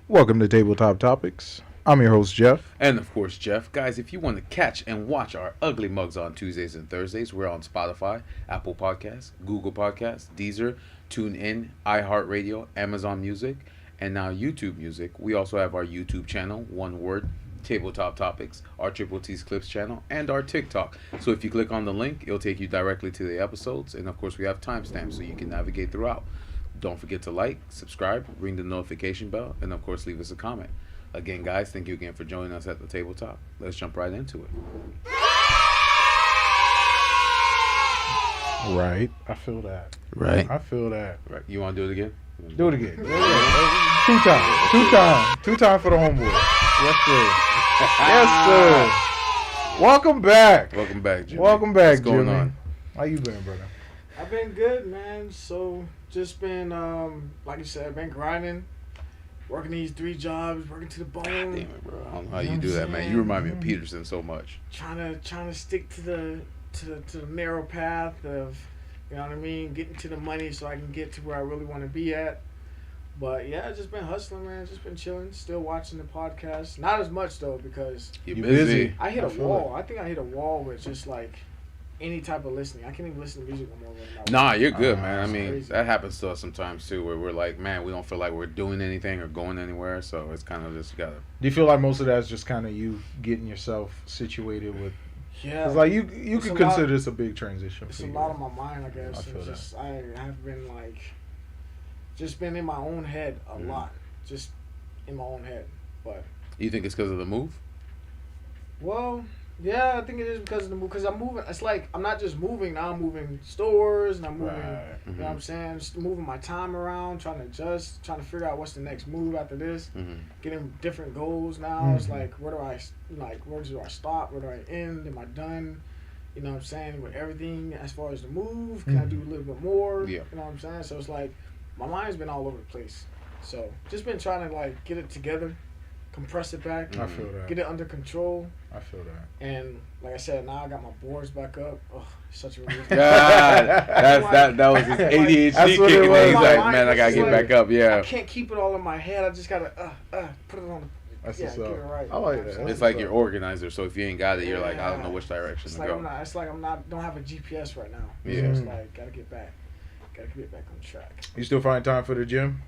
Welcome to Tabletop Topics. I'm your host, Jeff. And of course, Jeff. Guys, if you want to catch and watch our ugly mugs on Tuesdays and Thursdays, we're on Spotify, Apple Podcasts, Google Podcasts, Deezer, TuneIn, iHeartRadio, Amazon Music, and now YouTube Music. We also have our YouTube channel, one word, Tabletop Topics, our Triple T's Clips channel, and our TikTok. So if you click on the link, it'll take you directly to the episodes. And of course, we have timestamps so you can navigate throughout. Don't forget to like, subscribe, ring the notification bell, and of course, leave us a comment. Again, guys, thank you again for joining us at the tabletop. Let's jump right into it. Right. I feel that. Right. I feel that. Right. You want to do it again? Do it again. Two time for the homeboy. Yes, sir. Yes, sir. Welcome back. Welcome back, Jimmie. Welcome back, What's going Jimmie. on? How you been, brother? I've been good, man. So just been, like you said, been grinding, working these 3 jobs, working to the bone. Damn it, bro. I don't know how you do that, man. You remind me of Peterson so much. Trying to stick to the narrow path of, you know what I mean, getting to the money so I can get to where I really want to be at. But yeah, just been hustling, man. Just been chilling, still watching the podcast. Not as much though because You're busy. I hit a wall. I think I hit a wall with just like any type of listening. I can't even listen to music no more right now. Nah, you're good, man. I mean, crazy. that happens to us sometimes too, where we're like, man, we don't feel like we're doing anything or going anywhere. So it's kind of just gotta. Do you feel like most of that's just kind of you getting yourself situated with? Yeah, Because like you It's could a consider lot- this a big transition. It's for a you. lot on my mind, I guess. I feel It's that. just, I have been like, just been in my own head a lot, just in my own head. But You think it's because of the move? well, yeah, I think it is because of the move. Because I'm moving. It's like I'm not just moving now. I'm moving stores and I'm moving. Right. You know what I'm saying? Just moving my time around, trying to adjust, trying to figure out what's the next move after this. Getting different goals now. It's like where do I stop? Where do I end? Am I done? You know what I'm saying? With everything as far as the move, can I do a little bit more? Yeah. You know what I'm saying? So it's like my mind's been all over the place. So just been trying to like get it together, compress it back, I feel that. get it under control. I feel that. And like I said, now I got my boards back up. Oh, such a relief. God, that was his ADHD That's what it kicking was. in. He's My like, mind man, I was gotta just get like, back up. I Yeah. can't keep it all in my head. I just gotta put it on. That's Yeah, what's get up. it right. I like You know what I'm that. saying? It's like you're organizer, so if you ain't got it, you're like, I don't know Yeah. which direction It's to like go. I'm not. Don't have a GPS right now. Yeah. So it's like gotta get back on track. You still find time for the gym?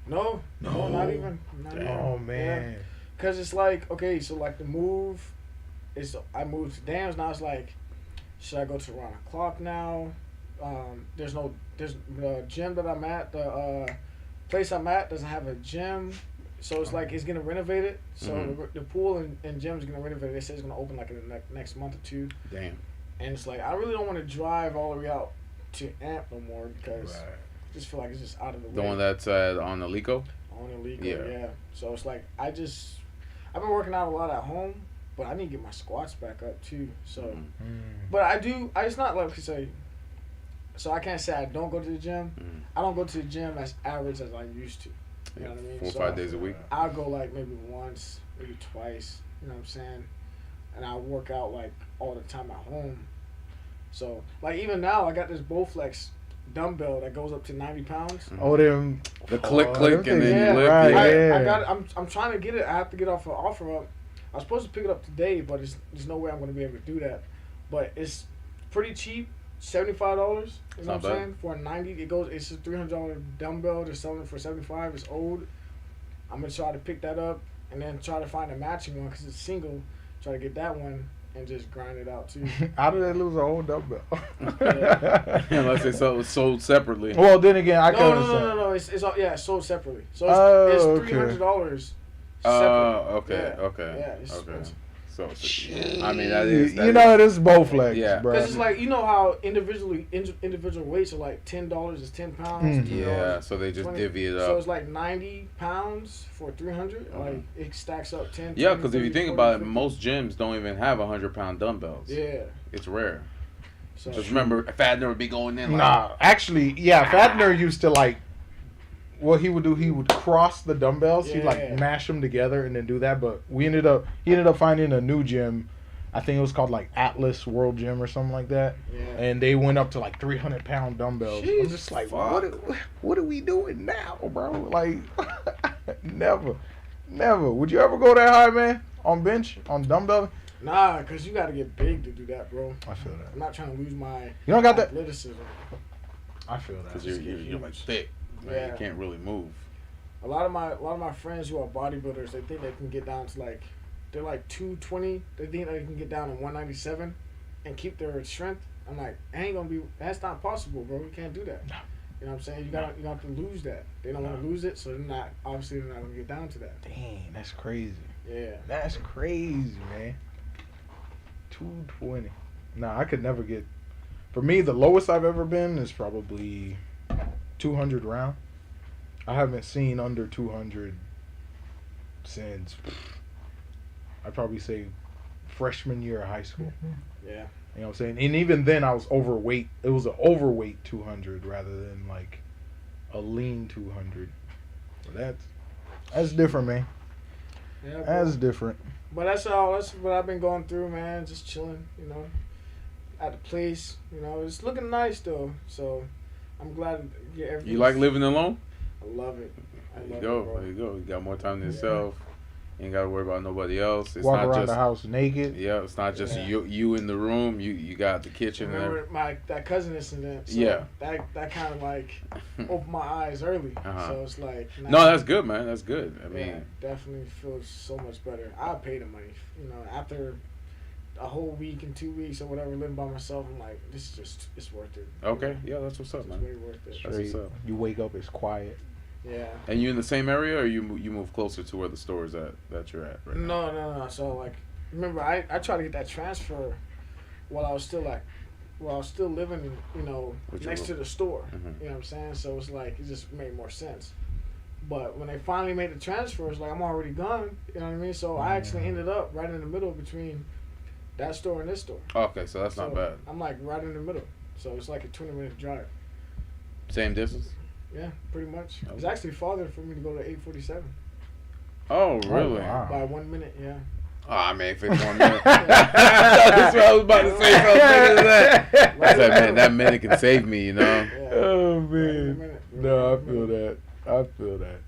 No, not even. Not even. Oh man. Cause it's like okay, so like the move is I moved to Dams now. It's like should I go to around the clock now? There's the gym that I'm at. The place I'm at doesn't have a gym, so it's like it's getting renovated. So the pool and gym is gonna renovate. They say it's gonna open like in the next month or 2. Damn. And it's like I really don't want to drive all the way out to Amp no more because I just feel like it's just out of the way. The one that's on Alico? On illegal, Yeah. yeah. So it's like I've been working out a lot at home, but I need to get my squats back up too. So, but I do. It's not like to say. So I can't say I don't go to the gym. I don't go to the gym as average as I used to. You know what I mean? 4 or So 5 days a week. I'll go like maybe once, maybe twice. You know what I'm saying? And I work out like all the time at home. So like even now I got this Bowflex dumbbell that goes up to 90 pounds. Oh, them. The click, and then yeah, you lift. right, Yeah. I got it. I'm trying to get it. I have to get off an offer up. I was supposed to pick it up today, but there's no way I'm going to be able to do that. But it's pretty cheap, $75. You know what I'm not bad. saying? For a 90, it's a $300 dumbbell. They're selling it for $75. It's old. I'm gonna try to pick that up and then try to find a matching one because it's single. Try to get that one and just grind it out too. How did they lose a whole dumbbell? Unless they sold separately. Well, then again, I can understand. No. It's all, yeah, it's sold separately. So it's $300. Okay. Yeah, it's expensive. So, I mean, that is. This is Bowflex, Yeah. bro. Because it's like, you know how individual weights are like $10 is 10 pounds. $10 Yeah, so they just 20. divvy it So up. it's like 90 pounds for 300. Like it stacks up 10. Yeah, 20, because if you 30, think 40, about it, 50. most gyms don't even have 100-pound dumbbells. Yeah. It's rare. So Just remember, Fadner would be going in like. Nah, actually, yeah, Fadner used to like. What he would do, he would cross the dumbbells. He'd like Yeah. mash them together and then do that. But he ended up finding a new gym I think it was called like Atlas World Gym or something like that. Yeah. And they went up to like 300-pound dumbbells. I'm just like, what are we doing now, bro? Like, never. Would you ever go that high, man? On bench, on dumbbell? Nah, cause you gotta get big to do that, bro. I feel that. I'm not trying to lose my You don't got that? athleticism. I feel that. Because you're like thick. Man, Yeah. You can't really move. A lot of my friends who are bodybuilders, they think they can get down to like, they're like 220. They think they can get down to 197 and keep their strength. I'm like, that's not possible, bro. You can't do that. No. You know what I'm saying? You got to lose that. They don't want to lose it, so they're not gonna get down to that. Dang, that's crazy. Yeah. That's crazy, man. 220. Nah, I could never get. For me, the lowest I've ever been is probably 200 round. I haven't seen under 200 since, I'd probably say, freshman year of high school. Yeah. You know what I'm saying? And even then, I was overweight. It was an overweight 200 rather than like a lean 200. So that's different, man. Yeah. Bro. That's different. But that's all. That's what I've been going through, man. Just chilling, at the place. It's looking nice though. So I'm glad to get everything. You like living alone? I love it. There you go. You got more time to yourself. You ain't got to worry about nobody else. It's Walk not around just the house naked. Yeah, it's not just you in the room. You got the kitchen. Remember that cousin incident? So Yeah. That kind of like opened my eyes early. Uh-huh. So it's like. No, that's good, man. That's good. I mean, yeah, definitely feels so much better. I pay the money. After a whole week and 2 weeks or whatever living by myself, I'm like, it's worth it. okay, yeah, that's what's up, It's man. way worth it. That's what's up. You wake up, it's quiet. Yeah. And you in the same area, or you move closer to where the store is at that you're at right now? No. So like, remember, I tried to get that transfer while I was still living, next to the store. Mm-hmm. You know what I'm saying? So it's like it just made more sense. But when they finally made the transfer, it's like I'm already gone. You know what I mean? So I actually ended up right in the middle between that store and this store. Okay, so that's not bad. I'm like right in the middle. So it's like a 20-minute drive. Same distance? Yeah, pretty much. Okay. It's actually farther for me to go to 847 Oh, really? wow. by 1 minute. Yeah. Oh, I mean, if it's 1 minute. That's what I was about to say. Something to that. I said, man, that minute can save me, Yeah. Oh, Right in a man. minute. No, I feel that.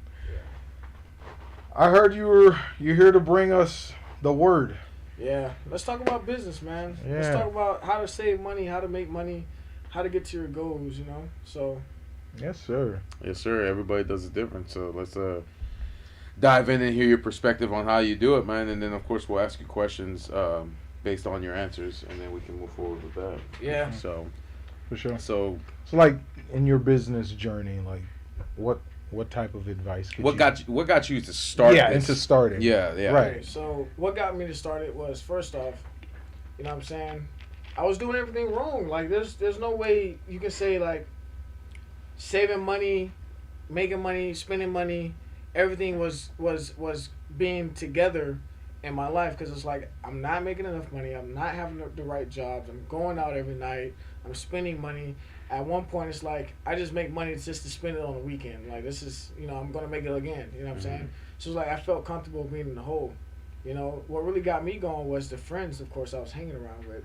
I heard you're here to bring us the word. Yeah, let's talk about business, man. Yeah. Let's talk about how to save money, how to make money, how to get to your goals, So, Yes, sir. Yes, sir. Everybody does it different. So let's dive in and hear your perspective on how you do it, man. And then, of course, we'll ask you questions based on your answers, and then we can move forward with that. yeah. So, For sure. so So, like, in your business journey, like, what type of advice could what got you to start? Yeah, this? into starting. Yeah, yeah. Right. Okay, so, what got me to start it was, first off, you know what I'm saying? I was doing everything wrong. Like, there's no way you can say, like, saving money, making money, spending money, everything was being together in my life, because it's like I'm not making enough money, I'm not having the right jobs, I'm going out every night, I'm spending money. At one point it's like I just make money just to spend it on the weekend. Like, this is, I'm gonna make it again, you know what I'm saying? So it's like I felt comfortable being in the hole. What really got me going was the friends, of course, I was hanging around with.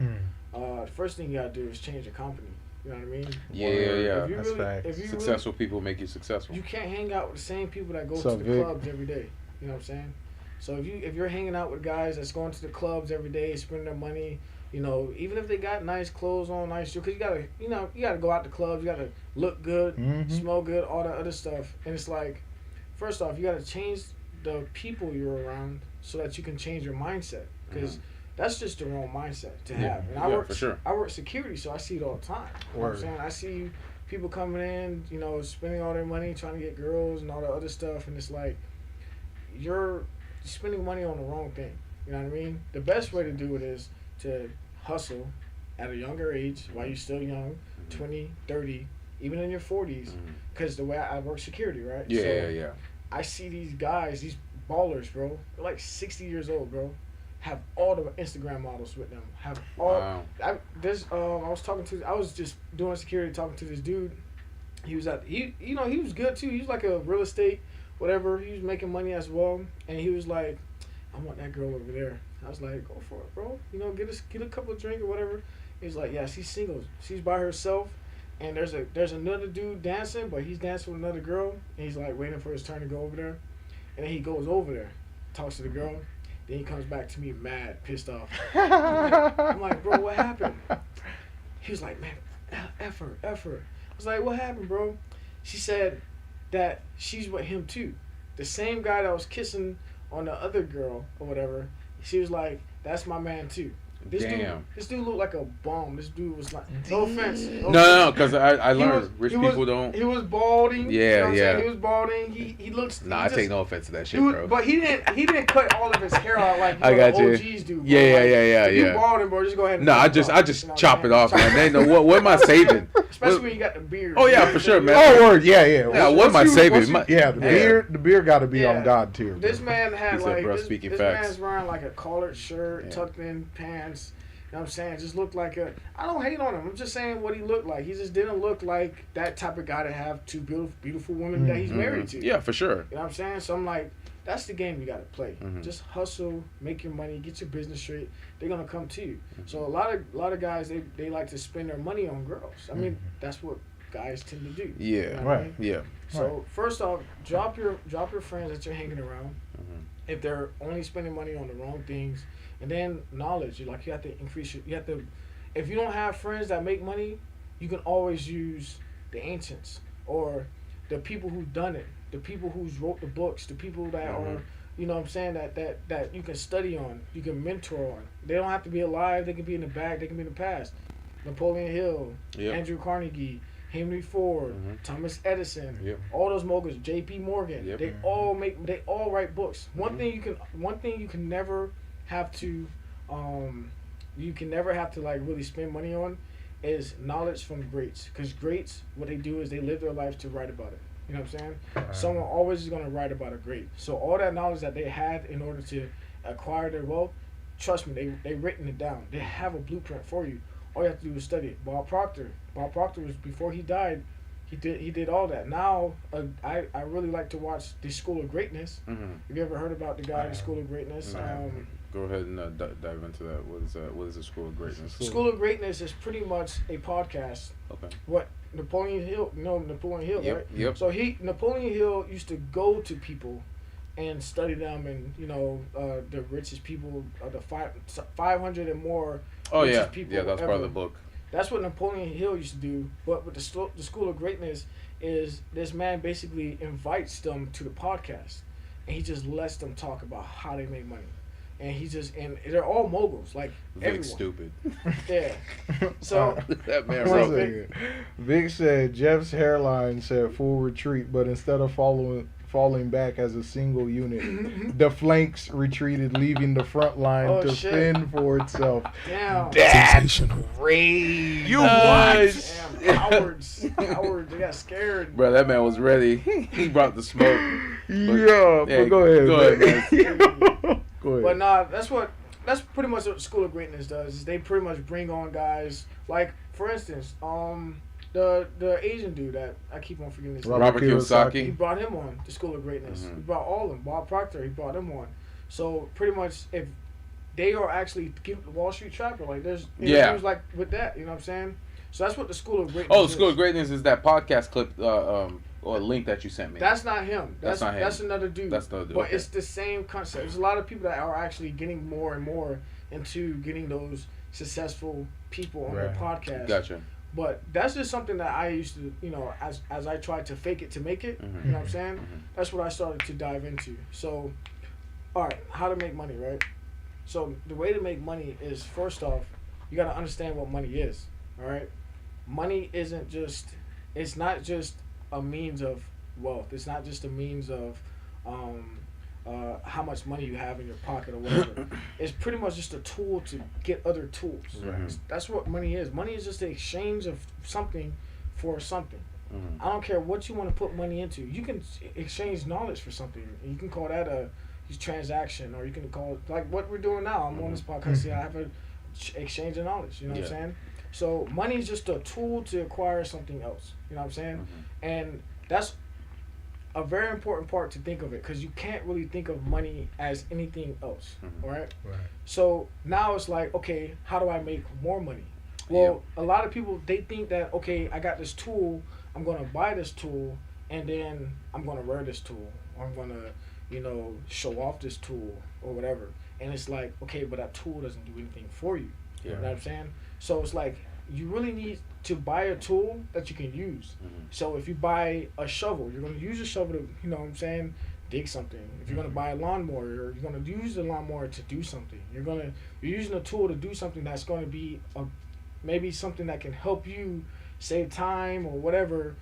The first thing you gotta do is change your company. You know what I mean? Yeah. If you That's really, facts. if you Successful people make you successful. you can't hang out with the same people that go So to the Vic. clubs every day. You know what I'm saying? So if you're hanging out with guys that's going to the clubs every day, spending their money, even if they got nice clothes on, nice shoes, because you gotta go out to clubs, you gotta look good, smell good, all that other stuff. And it's like, first off, you gotta change the people you're around so that you can change your mindset, because that's just the wrong mindset to have. And I work for sure. I work security, so I see it all the time. You know what I'm saying? I see people coming in, spending all their money trying to get girls and all that other stuff, and it's like you're spending money on the wrong thing. You know what I mean? The best way to do it is to hustle at a younger age while you're still young, 20, 30, even in your 40s, because the way I work security, right? Yeah. I see these guys, these ballers, bro. They're like 60 years old, bro. Have all the Instagram models with them. Have all. Wow. I was just doing security, talking to this dude. He was he was good too. He was like a real estate, whatever. He was making money as well, and he was like, I want that girl over there I was like, go for it, bro. You know, get a couple of drink or whatever. He's like, yeah, she's single. She's by herself, and there's another dude dancing, but he's dancing with another girl, and he's like waiting for his turn to go over there, and then he goes over there, talks to the girl, then he comes back to me mad, pissed off. I'm like, bro, what happened? He was like, man, F her. I was like, what happened, bro? She said that she's with him too. The same guy that was kissing on the other girl or whatever, she was like, that's my man too. This dude looked like a bum. This dude was like, no offense. No, because I learned rich people don't. He was balding. Yeah, you know what I'm yeah. saying? He was balding. He looks. Nah, I take no offense to that shit, dude, bro. But he didn't cut all of his hair out like I got the you. OGs do. Bro. Yeah. If you balding, bro, just go ahead. And No, I just chop it off, man. They know what am I saving? Especially when you got the beard. Oh yeah, for sure, man. Oh, word, yeah. Yeah, what am I saving? The beard got to be on God tier. This man had like this facts. man's wearing like a collared shirt, tucked in pants. You know what I'm saying? Just looked like I don't hate on him. I'm just saying what he looked like. He just didn't look like that type of guy to have two beautiful women that he's married to. Yeah, for sure. You know what I'm saying? So I'm like, that's the game you got to play. Just hustle, make your money, get your business straight. They're going to come to you. So a lot of guys, they like to spend their money on girls. I mean, that's what guys tend to do. Yeah. You know right. I mean? Yeah. So first off, drop your friends that you're hanging around. If they're only spending money on the wrong things. And then knowledge, you have to increase if you don't have friends that make money, you can always use the ancients or the people who've done it, the people who's wrote the books, the people that are, you know what I'm saying, that you can study on, you can mentor on. They don't have to be alive, they can be in the back, they can be in the past. Napoleon Hill, Andrew Carnegie, Henry Ford, Thomas Edison, all those moguls, J.P. Morgan, they all write books. One thing you can never have to like really spend money on is knowledge from greats, because greats, what they do is they live their life to write about it. You know what I'm saying? Someone always is going to write about a great. So all that knowledge that they had in order to acquire their wealth, trust me, they written it down. They have a blueprint for you. All you have to do is study it. Bob Proctor was, before he died, he did all that. Now I really like to watch the School of Greatness. Have you ever heard about the guy, the School of Greatness? Go ahead and dive into that. What is the School of Greatness? School of Greatness is pretty much a podcast. Okay. What Napoleon Hill? Napoleon Hill, right? Yep. So Napoleon Hill used to go to people and study them, and the richest people, the 500 and more. Oh richest people yeah, that's ever. part of the book. That's what Napoleon Hill used to do. But with the School of Greatness is this man basically invites them to the podcast, and he just lets them talk about how they make money. And and they're all moguls, like Vic's everyone. stupid. Yeah. So that man. Vic said Jeff's hairline said full retreat, but instead of falling back as a single unit, the flanks retreated, leaving the front line to fend for itself. Damn. That's crazy. You what? Damn, cowards. They got scared. Bro, that man was ready. He brought the smoke. But go ahead, man. Go ahead. But nah, that's pretty much what School of Greatness does. Is they pretty much bring on guys like, for instance, the Asian dude that I keep on forgetting his name. Robert Kiyosaki. He brought him on the School of Greatness. He brought all of them. Bob Proctor, he brought him on. So pretty much, if they are actually Wall Street Trapper, like there's interviews like with that, you know what I'm saying? So that's what the School of Greatness. Oh, the School of Greatness is that podcast clip or link that you sent me. That's not him. That's not him. That's another dude. That's another dude. But it's the same concept. There's a lot of people that are actually getting more and more into getting those successful people on their podcast. Gotcha. But that's just something that I used to, as I tried to fake it to make it, you know what I'm saying? That's what I started to dive into. So, all right, how to make money, right? So the way to make money is, first off, you got to understand what money is, all right? Money it's not just a means of wealth. It's not just a means of how much money you have in your pocket or whatever. It's pretty much just a tool to get other tools. Right. That's what money is. Money is just the exchange of something for something. I don't care what you want to put money into. You can exchange knowledge for something. You can call that a transaction, or you can call it like what we're doing now. I'm on this podcast. I have a exchange of knowledge. You know what I'm saying? So money is just a tool to acquire something else. You know what I'm saying? And that's a very important part to think of it, because you can't really think of money as anything else. Mhm. Right. Right. So now it's like, okay, how do I make more money? Well, a lot of people, they think that, okay, I got this tool, I'm gonna buy this tool, and then I'm gonna wear this tool, or I'm gonna, show off this tool or whatever. And it's like, okay, but that tool doesn't do anything for you. Yeah. You know what I'm saying? So it's like, you really need to buy a tool that you can use. Mhm. So if you buy a shovel, you're gonna use a shovel to, dig something. If you're gonna buy a lawnmower, you're gonna use the lawnmower to do something. You're using a tool to do something that's gonna be maybe something that can help you save time or whatever,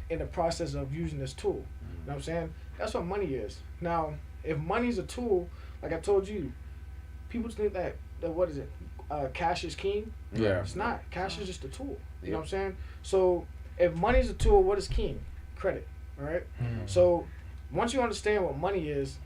in the process of using this tool. You know what I'm saying? That's what money is. Now, if money's a tool, like I told you, people think that what is it? Cash is king. Yeah. It's not. Cash is just a tool. You know Yep. what I'm saying? So if money's a tool, what is king? Credit. All right. Mhm. So once you understand what money is,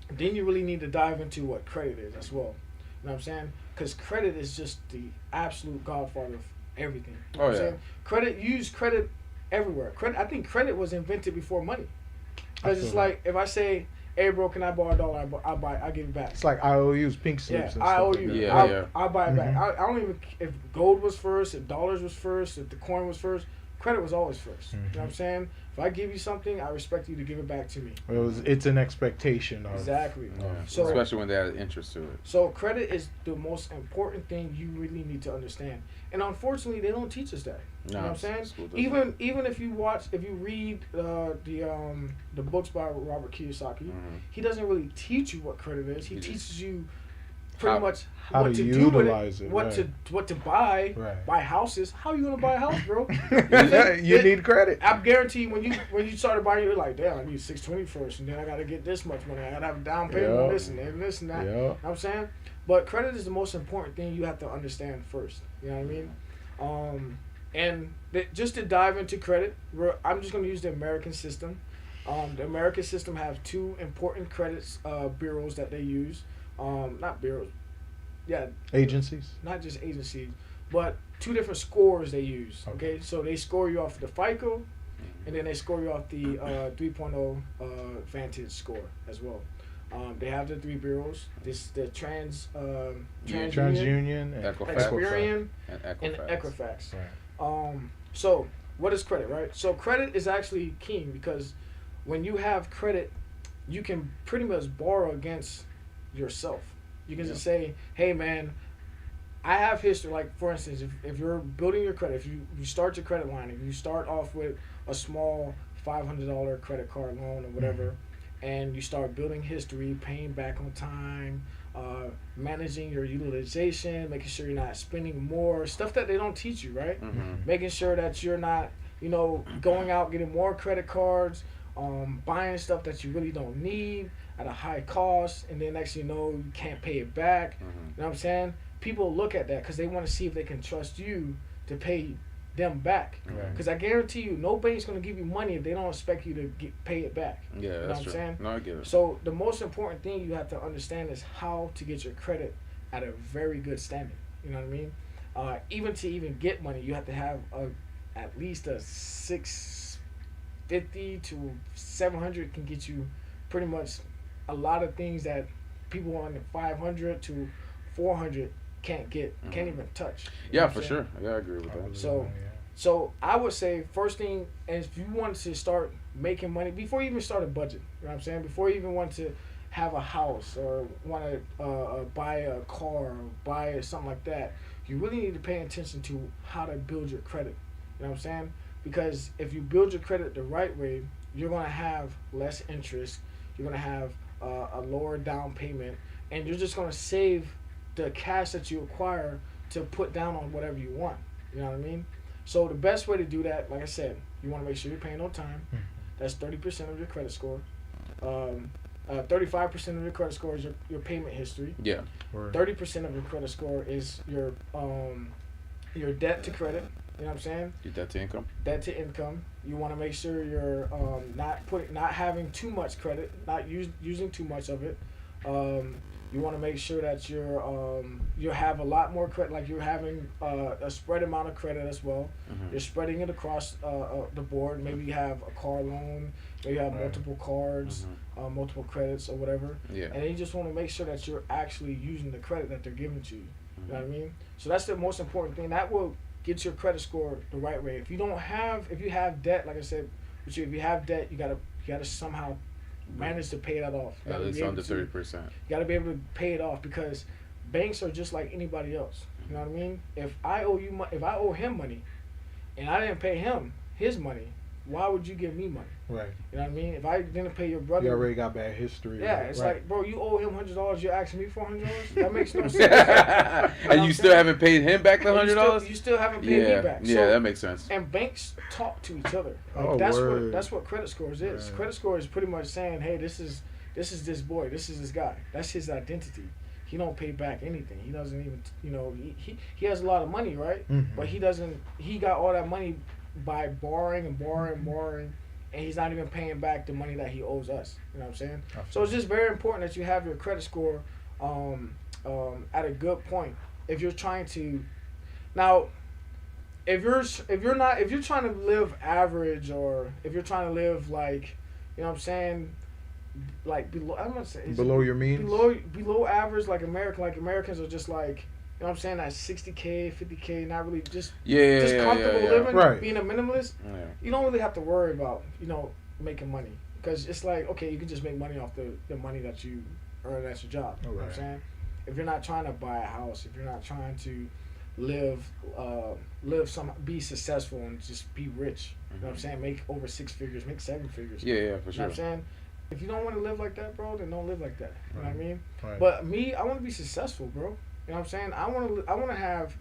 then you really need to dive into what credit is as well. You know what I'm saying? Because credit is just the absolute godfather of everything. You know what I'm saying? Credit, you use credit everywhere. Credit. I think credit was invented before money. Because it's like, if I say, "Hey, bro, can I borrow $1? I give it back." It's like IOUs, pink Yeah, slips. and I stuff owe like you. that. Yeah. I'll buy it back. Mhm. I don't even, if gold was first, if dollars was first, if the coin was first, credit was always 1st. You know what I'm saying? If I give you something, I expect you to give it back to me. It's an expectation of. Exactly. Yeah. So- Especially when they add interest to it. So credit is the most important thing you really need to understand. And unfortunately, they don't teach us that. You know what I'm saying? School doesn't. Even if you read the books by Robert Kiyosaki, Mhm. he doesn't really teach you what credit is. He He just- teaches you pretty How- much how what to to do with utilize it, what right. to buy, Right. buy houses. How are you gonna buy a house, bro? You need credit. I guarantee you, when you started buying, you're like, damn, I need 620 first, and then I gotta get this much money. I gotta have a down payment on Yeah. this and this and that. Yeah. You know what I'm saying? But credit is the most important thing you have to understand first. You know what I mean? And just to dive into credit, I'm just gonna use the American system. The American system have two important credits bureaus that they use. Not bureaus. Yeah, Agencies. not just agencies, but two different scores they use. Okay, so they score you off the FICO, and then they score you off the 3.0 Vantage score as well. They have the three bureaus. The TransUnion, TransUnion and Experian, And and Equifax. Equifax. Right. So what is credit, right? So credit is actually king, because when you have credit, you can pretty much borrow against yourself. You can just say, hey man, I have history. Like, for instance, if you're building your credit, if you start your credit line, if you start off with a small $500 credit card loan or whatever, and you start building history, paying back on time, managing your utilization, making sure you're not spending more, stuff that they don't teach you, right? Mhm. Making sure that you're not, going out getting more credit cards, buying stuff that you really don't need at a high cost, and then next thing you know, you can't pay it back. Mhm. You know what I'm saying? People look at that because they want to see if they can trust you to pay them back. Right. Because I guarantee you, no bank's going to give you money if they don't expect you to pay it back. Yeah, You know that's what I'm true. saying? No, I get it. So the most important thing you have to understand is how to get your credit at a very good standing. You know what I mean? Even to get money, you have to have at least a 650 to 700 can get you pretty much a lot of things that people on the 500 to 400 can't even touch. You know Yeah, what I'm for saying? sure. Yeah, I agree with that. So I would say first thing, and if you want to start making money before you even start a budget, you know what I'm saying? Before you even want to have a house or want to buy a car or buy something like that, you really need to pay attention to how to build your credit. You know what I'm saying? Because if you build your credit the right way, you're going to have less interest. You're going to have a lower down payment, and you're just going to save the cash that you acquire to put down on whatever you want. You know what I mean? So the best way to do that, like I said, you want to make sure you're paying on time. That's 30% of your credit score. 35% of your credit score is your payment history. Yeah. 30% of your credit score is your debt to credit. You know what I'm saying? Your debt to income. Debt to income. You want to make sure you're not having too much credit, not using too much of it. You want to make sure that you have a lot more credit, like you're having a spread amount of credit as well. You're spreading it across the board. Maybe you have a car loan, maybe you have multiple cards, multiple credits or whatever. Yeah. And you just want to make sure that you're actually using the credit that they're giving to you. You know what I mean? So that's the most important thing. That will get your credit score the right way. If you have debt, like I said, if you have debt, you gotta somehow manage to pay that off. At least under 30%. You got to be able to pay it off because banks are just like anybody else. You know what I mean? If I owe him money, and I didn't pay him his money, why would you give me money? Right. You know what I mean? If I didn't pay your brother, you already got bad history. Yeah, it's right. like, bro, you owe him $100. You're asking me for $100. That makes no sense. And you still haven't paid him back the $100. You still haven't paid me back. Yeah, that makes sense. And banks talk to each other. Like, That's what credit scores is. Right. Credit score is pretty much saying, hey, this is this boy, this is this guy. That's his identity. He don't pay back anything. He doesn't even, he has a lot of money, right? But he got all that money by borrowing, and he's not even paying back the money that he owes us. You know what I'm saying? So it's just very important that you have your credit score at a good point. If you're trying to, now, if you're trying to live average, or if you're trying to live like, you know what I'm saying, like below, I'm gonna say below your means, below average, like Americans are just like, you know what I'm saying, that 60K, 50K, not really just comfortable living, right. Being a minimalist. Yeah. You don't really have to worry about, making money, because it's like, okay, you can just make money off the money that you earn at your job. You know what I'm saying? If you're not trying to buy a house, if you're not trying to be successful and just be rich, you know what I'm saying? Make over 6 figures, make 7 figures. Yeah, for sure. You know what I'm saying? If you don't want to live like that, bro, then don't live like that. You know what I mean? Right. But me, I want to be successful, bro. You know what I'm saying? I want to have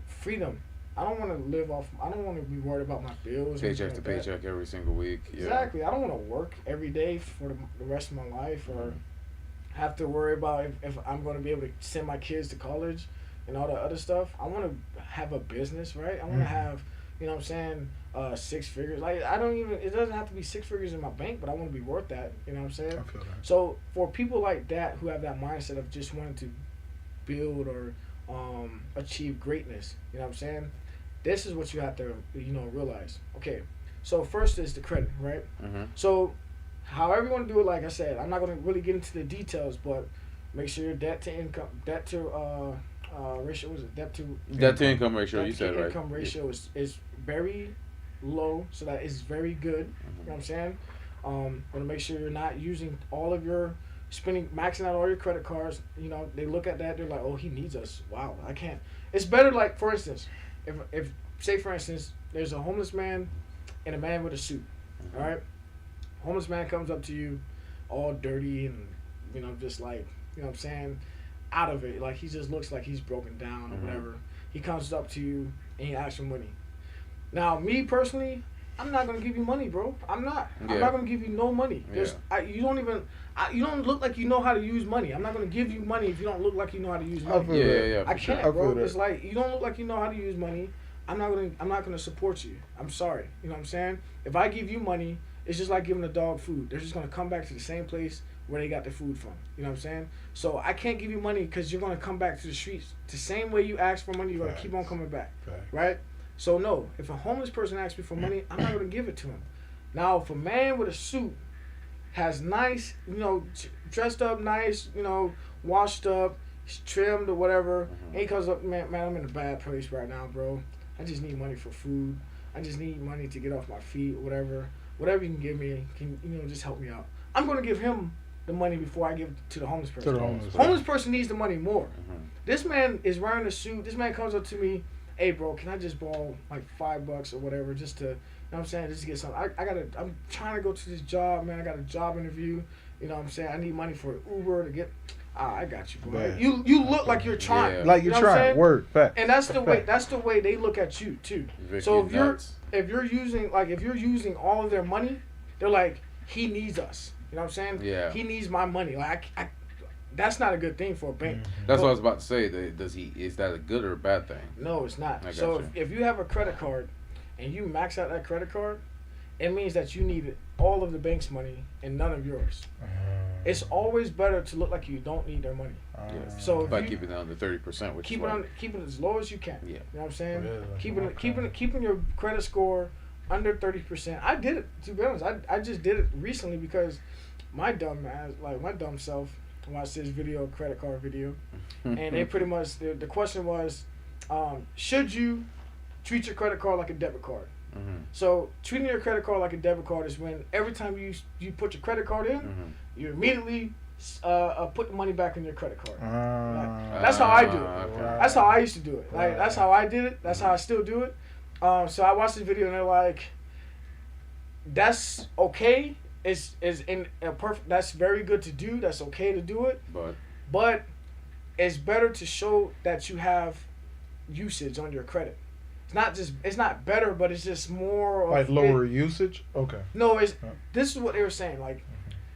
freedom. I don't want to be worried about my bills. Paycheck to paycheck every single week. Yeah. Exactly. I don't want to work every day for the rest of my life, or have to worry about if I'm going to be able to send my kids to college and all that other stuff. I want to have a business, right? I want to have, you know what I'm saying, 6 figures. Like, it doesn't have to be 6 figures in my bank, but I want to be worth that. You know what I'm saying? I feel that. So for people like that who have that mindset of just wanting to build or achieve greatness, you know what I'm saying? This is what you have to, realize. Okay, so first is the credit, right? So however you want to do it, like I said, I'm not going to really get into the details, but make sure your debt to income ratio, was it debt to income ratio? You said right. Income ratio is very low, so that is very good. You know what I'm saying? Want to make sure you're not using all of your maxing out all your credit cards. They look at that, they're like, oh, he needs us. Wow, I can't. It's better, like, for instance, if say for instance there's a homeless man and a man with a suit. All right, homeless man comes up to you all dirty and just like, what I'm saying, out of it, like he just looks like he's broken down or whatever. He comes up to you and he asks for money. Now, me personally, I'm not gonna give you money, bro. I'm not gonna give you no money. You don't look like you know how to use money. I'm not gonna give you money if you don't look like you know how to use money. I can't, bro. It's like, you don't look like you know how to use money. I'm not gonna support you. I'm sorry. You know what I'm saying? If I give you money, it's just like giving a dog food. They're just gonna come back to the same place where they got their food from. You know what I'm saying? So I can't give you money because you're gonna come back to the streets the same way you asked for money. You're gonna keep on coming back, right? So no, if a homeless person asks me for money, I'm not gonna give it to him. Now, if a man with a suit has nice, dressed up nice, washed up, trimmed or whatever, and he comes up, man, I'm in a bad place right now, bro. I just need money for food. I just need money to get off my feet, whatever. Whatever you can give me, just help me out. I'm gonna give him the money before I give it to the homeless person. Homeless person needs the money more. This man is wearing a suit. This man comes up to me, hey, bro, can I just borrow like $5 or whatever just to, what I'm saying, just to get something. I'm trying to go to this job, man. I got a job interview. You know what I'm saying? I need money for Uber to get. I got you, bro. Man. You look like you're trying. Yeah. Like you're trying. Word. Fact. And that's the way they look at you too. So if you're using all of their money, they're like, he needs us. You know what I'm saying? Yeah. He needs my money. Like that's not a good thing for a bank. That's what I was about to say. Is that a good or a bad thing? No, it's not. So if you have a credit card and you max out that credit card, it means that you need all of the bank's money and none of yours. It's always better to look like you don't need their money. Yes. So By if you keeping it under 30%, which keep is it why- on, keep it as low as you can. Yeah. You know what I'm saying? Yeah, Keeping your credit score under 30%. I did it, to be honest. I just did it recently because my dumb self watched this credit card video, and they pretty much the question was, should you treat your credit card like a debit card? Mhm. So treating your credit card like a debit card is when every time you put your credit card in, Mhm. you immediately put the money back in your credit card. Ah. That's how I do it. Okay. That's how I used to do it. Like Right. that's how I did it. That's how I still do it. So I watched this video and they're like, that's okay. Is in a perfect. That's very good to do. That's okay to do it. But it's better to show that you have usage on your credit. It's not better, but it's just more Like of lower usage? Okay. No, it's Oh. this is what they were saying. Like,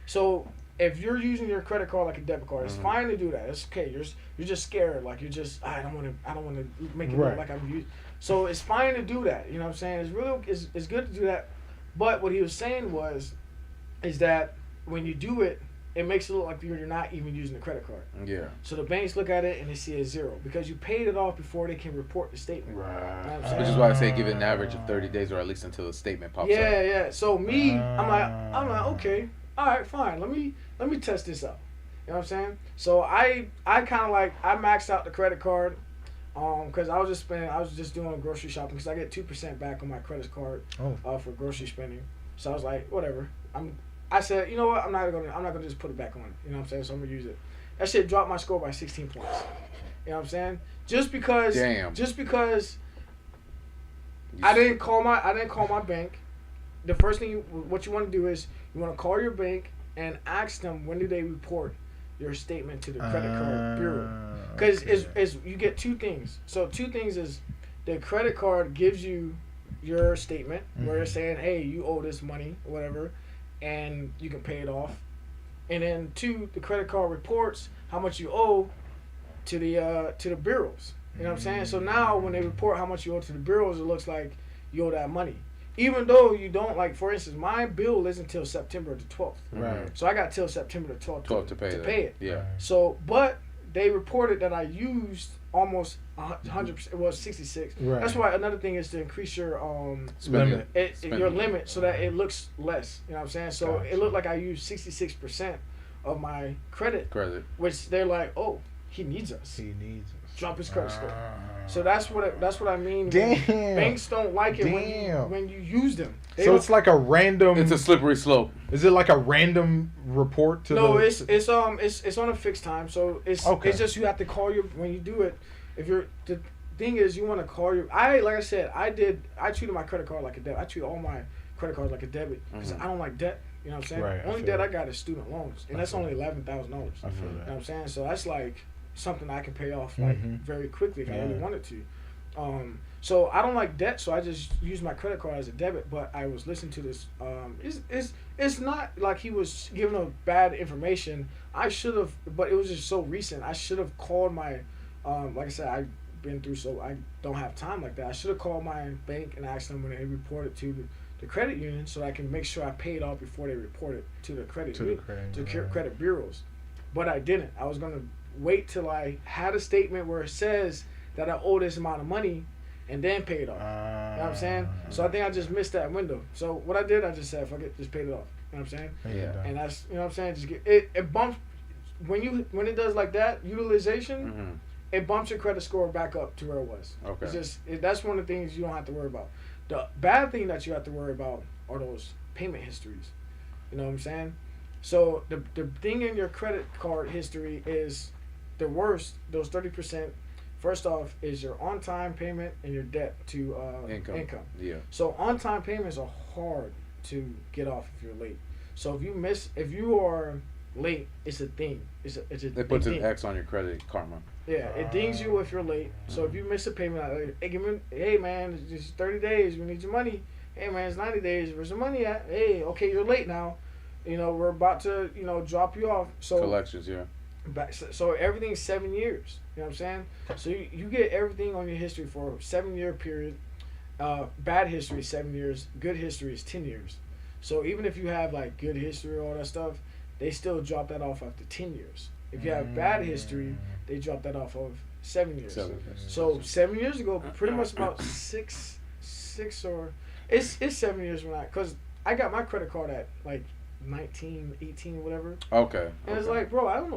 so if you're using your credit card like a debit card, it's Mhm. fine to do that. It's okay. You're just scared. Like you're just I don't want to make it Right. look like I'm used. So it's fine to do that. You know what I'm saying? It's really it's good to do that. But what he was saying is that when you do it, it makes it look like you're not even using the credit card. Yeah. So the banks look at it and they see a zero because you paid it off before they can report the statement. You know what I'm saying? Which is why I say give it an average of 30 days or at least until the statement pops up. Yeah. So me, I'm like, okay, all right, fine. Let me test this out. You know what I'm saying? So I kind of like I maxed out the credit card, because I was just doing grocery shopping because I get 2% back on my credit card, for grocery spending. So I was like, whatever. I said, you know what? I'm not gonna just put it back on. You know what I'm saying? So I'm gonna use it. That shit dropped my score by 16 points. You know what I'm saying? Just because. Damn. Just because. I didn't call my bank. The first thing what you want to do is you want to call your bank and ask them when do they report your statement to the credit card bureau. Because it's you get two things. So two things is the credit card gives you your statement where it's saying, hey, you owe this money or whatever, and you can pay it off. And then two, the credit card reports how much you owe to the bureaus. You know what I'm saying? So now when they report how much you owe to the bureaus, it looks like you owe that money. Even though you don't, like, for instance, my bill isn't until September the 12th. Right. So I got till September the 12th to pay it. Yeah. So, but they reported that I used almost 100%. It was 66. Right. That's why another thing is to increase your Spending. your limit so that it looks less. You know what I'm saying? So Gotcha. it looked like I used 66% of my credit, which they're like, oh, he needs us. He needs us. Drop his credit score. So that's what I mean. Damn. Banks don't like it when you use them. So it's like a random. It's a slippery slope. Is it like a random report to? No, it's on a fixed time. So it's just you have to call when you do it. If you're the thing is you want to call like I said I treated my credit card like a debit. I treat all my credit cards like a debit because I don't like debt. You know what I'm saying? Right, Only debt I got is student loans, and that's only $11,000. I feel You know that. what I'm saying? So that's like something I can pay off like very quickly if I really wanted to. So I don't like debt, so I just use my credit card as a debit. But I was listening to this. It's not like he was giving a bad information. I should have, but it was just so recent. I should have called my, like I said, I've been through, so I don't have time like that. I should have called my bank and asked them when they report it to the credit union, so I can make sure I pay it off before they report it to the credit credit bureaus. But I didn't. I was gonna wait till I had a statement where it says that I owe this amount of money and then pay it off. You know what I'm saying? So I think I just missed that window. So what I did, I just said, fuck it, just paid it off. You know what I'm saying? Yeah. And that's, you know what I'm saying? Just get it bumps when it does like that, utilization, it bumps your credit score back up to where it was. Okay. It's just that's one of the things you don't have to worry about. The bad thing that you have to worry about are those payment histories. You know what I'm saying? So the thing in your credit card history is the worst. Those 30%. First off, is your on-time payment and your debt to income. Yeah. So on-time payments are hard to get off if you're late. So if you are late, it's a thing. It's a They put an X on your credit karma. Yeah, it dings you if you're late. So if you miss a payment, hey man, it's just 30 days. We need your money. Hey man, it's 90 days. Where's the money at? Hey, okay, you're late now. We're about to drop you off. So collections, yeah. So everything's 7 years. You know what I'm saying? So you get everything on your history for a 7-year period. Bad history is 7 years. Good history is 10 years. So even if you have like good history, all that stuff, they still drop that off after 10 years. If you have bad history, they drop that off of 7 years. So 7 years ago, pretty much about six or it's 7 years when because I got my credit card at like 19, 18, whatever. Okay. And it's like, bro, I don't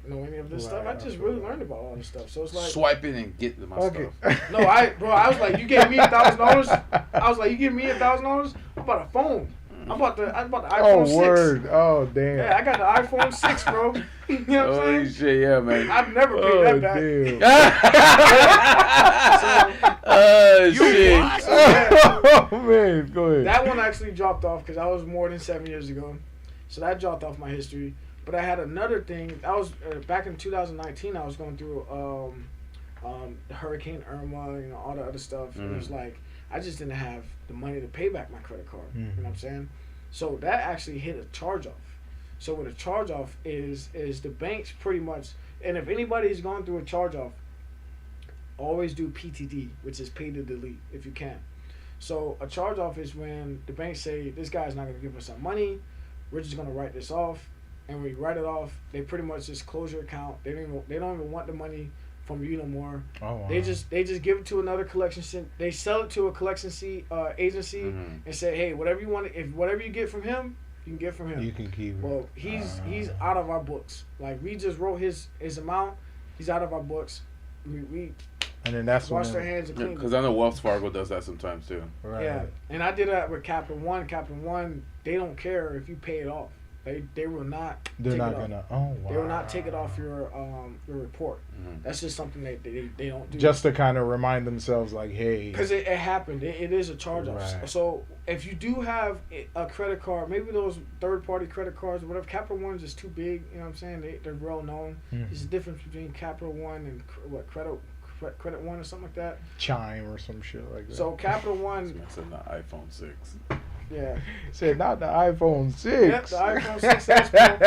know any of this stuff. I just really learned about all this stuff. So it's like swipe it and get my stuff. No, I was like, you gave me $1,000. I was like, you give me $1,000. I'm about a phone. I'm about the iPhone 6. Oh, word. Oh, damn. Yeah, I got the iPhone 6, bro. You know what I'm saying? Holy shit, yeah, man. I've never paid that back. Oh, shit. Oh, man. Go ahead. That one actually dropped off because I was more than 7 years ago. So that dropped off my history. But I had another thing. I was back in 2019. I was going through Hurricane Irma, all the other stuff. And it was like I just didn't have the money to pay back my credit card. You know what I'm saying? So that actually hit a charge off. So what a charge off is the banks pretty much. And if anybody's going through a charge off, always do PTD, which is pay to delete if you can. So a charge off is when the banks say this guy's not going to give us our money. We're just going to write this off. And when you write it off, they pretty much just close your account. They don't even want the money from you no more. Oh, wow. They just give it to another collection. They sell it to a collection agency and say, hey, whatever you want, if whatever you get from him, you can get from him. You can keep it. Well, he's out of our books. Like we just wrote his amount. He's out of our books. We and then that's wash their hands and clean. Because I know Wells Fargo does that sometimes too. Right. Yeah, and I did that with Capital One. Capital One, they don't care if you pay it off. They will not. They're not gonna. Oh, wow. They will not take it off your report. That's just something they don't do. Just to kind of remind themselves, like, hey. Because it happened. It is a charge off. Right. So if you do have a credit card, maybe those third party credit cards or whatever, Capital One's is too big. You know what I'm saying? They're well known. There's a difference between Capital One and Credit One or something like that. Chime or some shit like that. So Capital One. It's an iPhone 6. Yeah. Said not the iPhone 6. Yep, the iPhone 6S Pro.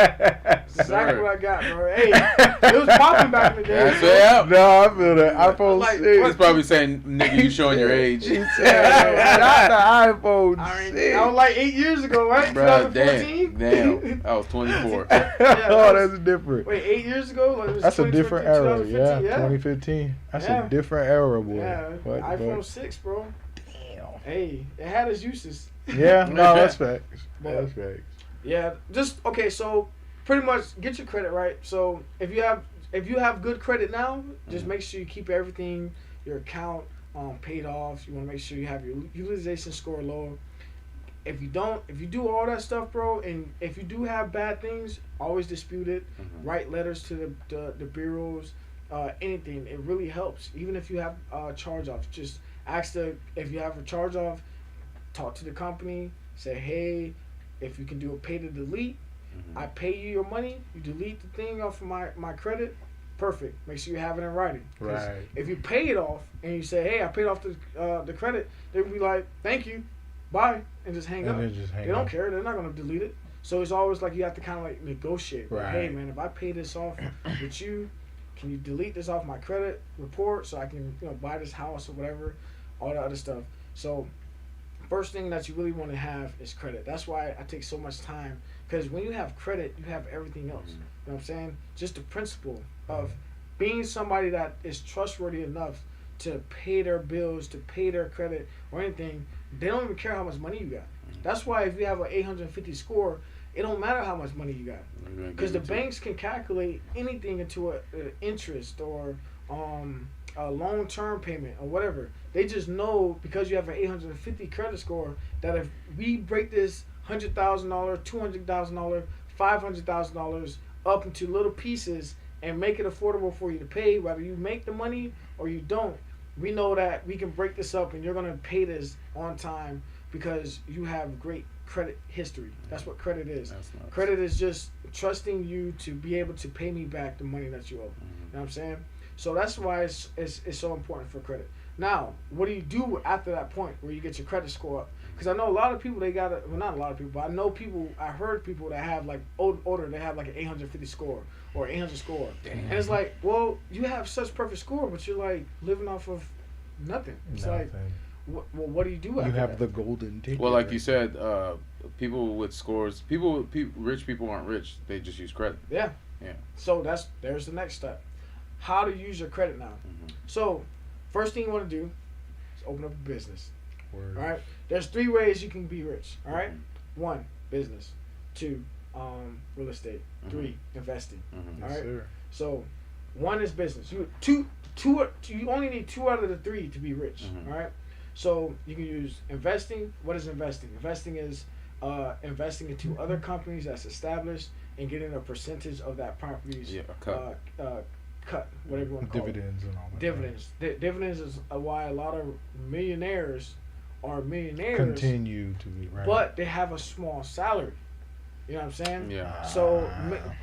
That's exactly what I got, bro. Hey, it was popping back in the day. That's yeah. No, I feel that. iPhone 6. He's probably saying, nigga, you showing your age. He said, not the iPhone 6. I was like 8 years ago, right? Bro, 2014? damn. I was 24. Oh, that's different. Wait, 8 years ago? Like, it was That's a different era. Yeah, 2015, 2015. That's a different era, boy. Yeah, But iPhone 6, bro. Damn. Hey, it had its uses. Yeah, no, that's facts. That's facts. Yeah, just okay. So pretty much get your credit right. So if you have good credit now, just make sure you keep everything, your account paid off. You want to make sure you have your utilization score low. If you do all that stuff, bro, and if you do have bad things, always dispute it. Write letters to the bureaus. Anything, it really helps. Even if you have charge offs, just ask if you have a charge off. Talk to the company, say, hey, if you can do a pay to delete, I pay you your money, you delete the thing off of my credit, perfect. Make sure you have it in writing. Right. If you pay it off and you say, hey, I paid off the credit, they'll be like, thank you, bye, and just hang up. They don't care. They're not going to delete it. So it's always like you have to kind of like negotiate. Right. Like, hey, man, if I pay this off with you, can you delete this off my credit report so I can buy this house or whatever, all that other stuff. So first thing that you really want to have is credit. That's why I take so much time, because when you have credit, you have everything else. You know what I'm saying? Just the principle of being somebody that is trustworthy enough to pay their bills, to pay their credit or anything. They don't even care how much money you got. That's why if you have an 850 score, it don't matter how much money you got, because the banks can calculate anything into an interest or a long-term payment or whatever. They just know, because you have an 850 credit score, that if we break this $100,000, $200,000, $500,000 up into little pieces and make it affordable for you to pay, whether you make the money or you don't, we know that we can break this up and you're going to pay this on time because you have great credit history. That's what credit is. Credit is just trusting you to be able to pay me back the money that you owe. You know what I'm saying? So that's why it's so important for credit. Now, what do you do after that point where you get your credit score up? Because I know a lot of people, they got well, not a lot of people, but I heard people that have like older, they have like an 850 score or 800 score. Damn. And it's like, well, you have such perfect score, but you're like living off of nothing. It's like, what do you do You after have that? the golden ticket. Well, like right you said, people with scores, rich people aren't rich. They just use credit. Yeah. Yeah. So there's the next step. How to use your credit now. So, first thing you want to do is open up a business. Word. All right. There's 3 ways you can be rich. All right. 1, business. 2, real estate. 3, investing. All Yes, right. sir. So, 1 is business. You only need 2 out of the 3 to be rich. All right. So you can use investing. What is investing? Investing is investing into other companies that's established and getting a percentage of that property's cut, whatever you want to call Dividends and all that. dividends. Dividends is why a lot of millionaires are millionaires. Continue to be right. But they have a small salary. You know what I'm saying? Yeah. So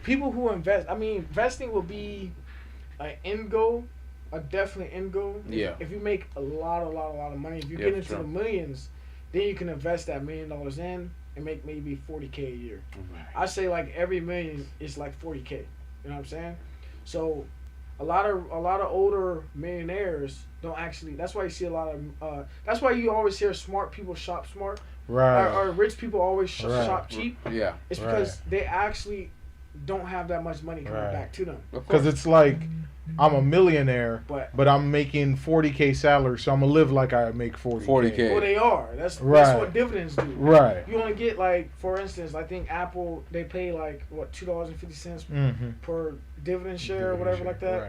people who invest, investing will be an end goal, a definite end goal. Yeah. If you make a lot of money, if you Yeah, get for into sure. the millions, then you can invest that $1 million in and make maybe $40K a year. I say like every million is like $40K. You know what I'm saying? So a lot of older millionaires don't actually. That's why you see a lot of. That's why you always hear smart people shop smart. Right. Or rich people always shop cheap. Yeah. It's because they actually don't have that much money coming Right. back to them. Because it's like I'm a millionaire, but I'm making $40K salary, so I'm gonna live like I make $40K. 40K. Well, they are. That's Right. what dividends do. Right. You only get like, for instance, I think Apple they pay like what $2.50 Mm-hmm. per dividend share or whatever like that.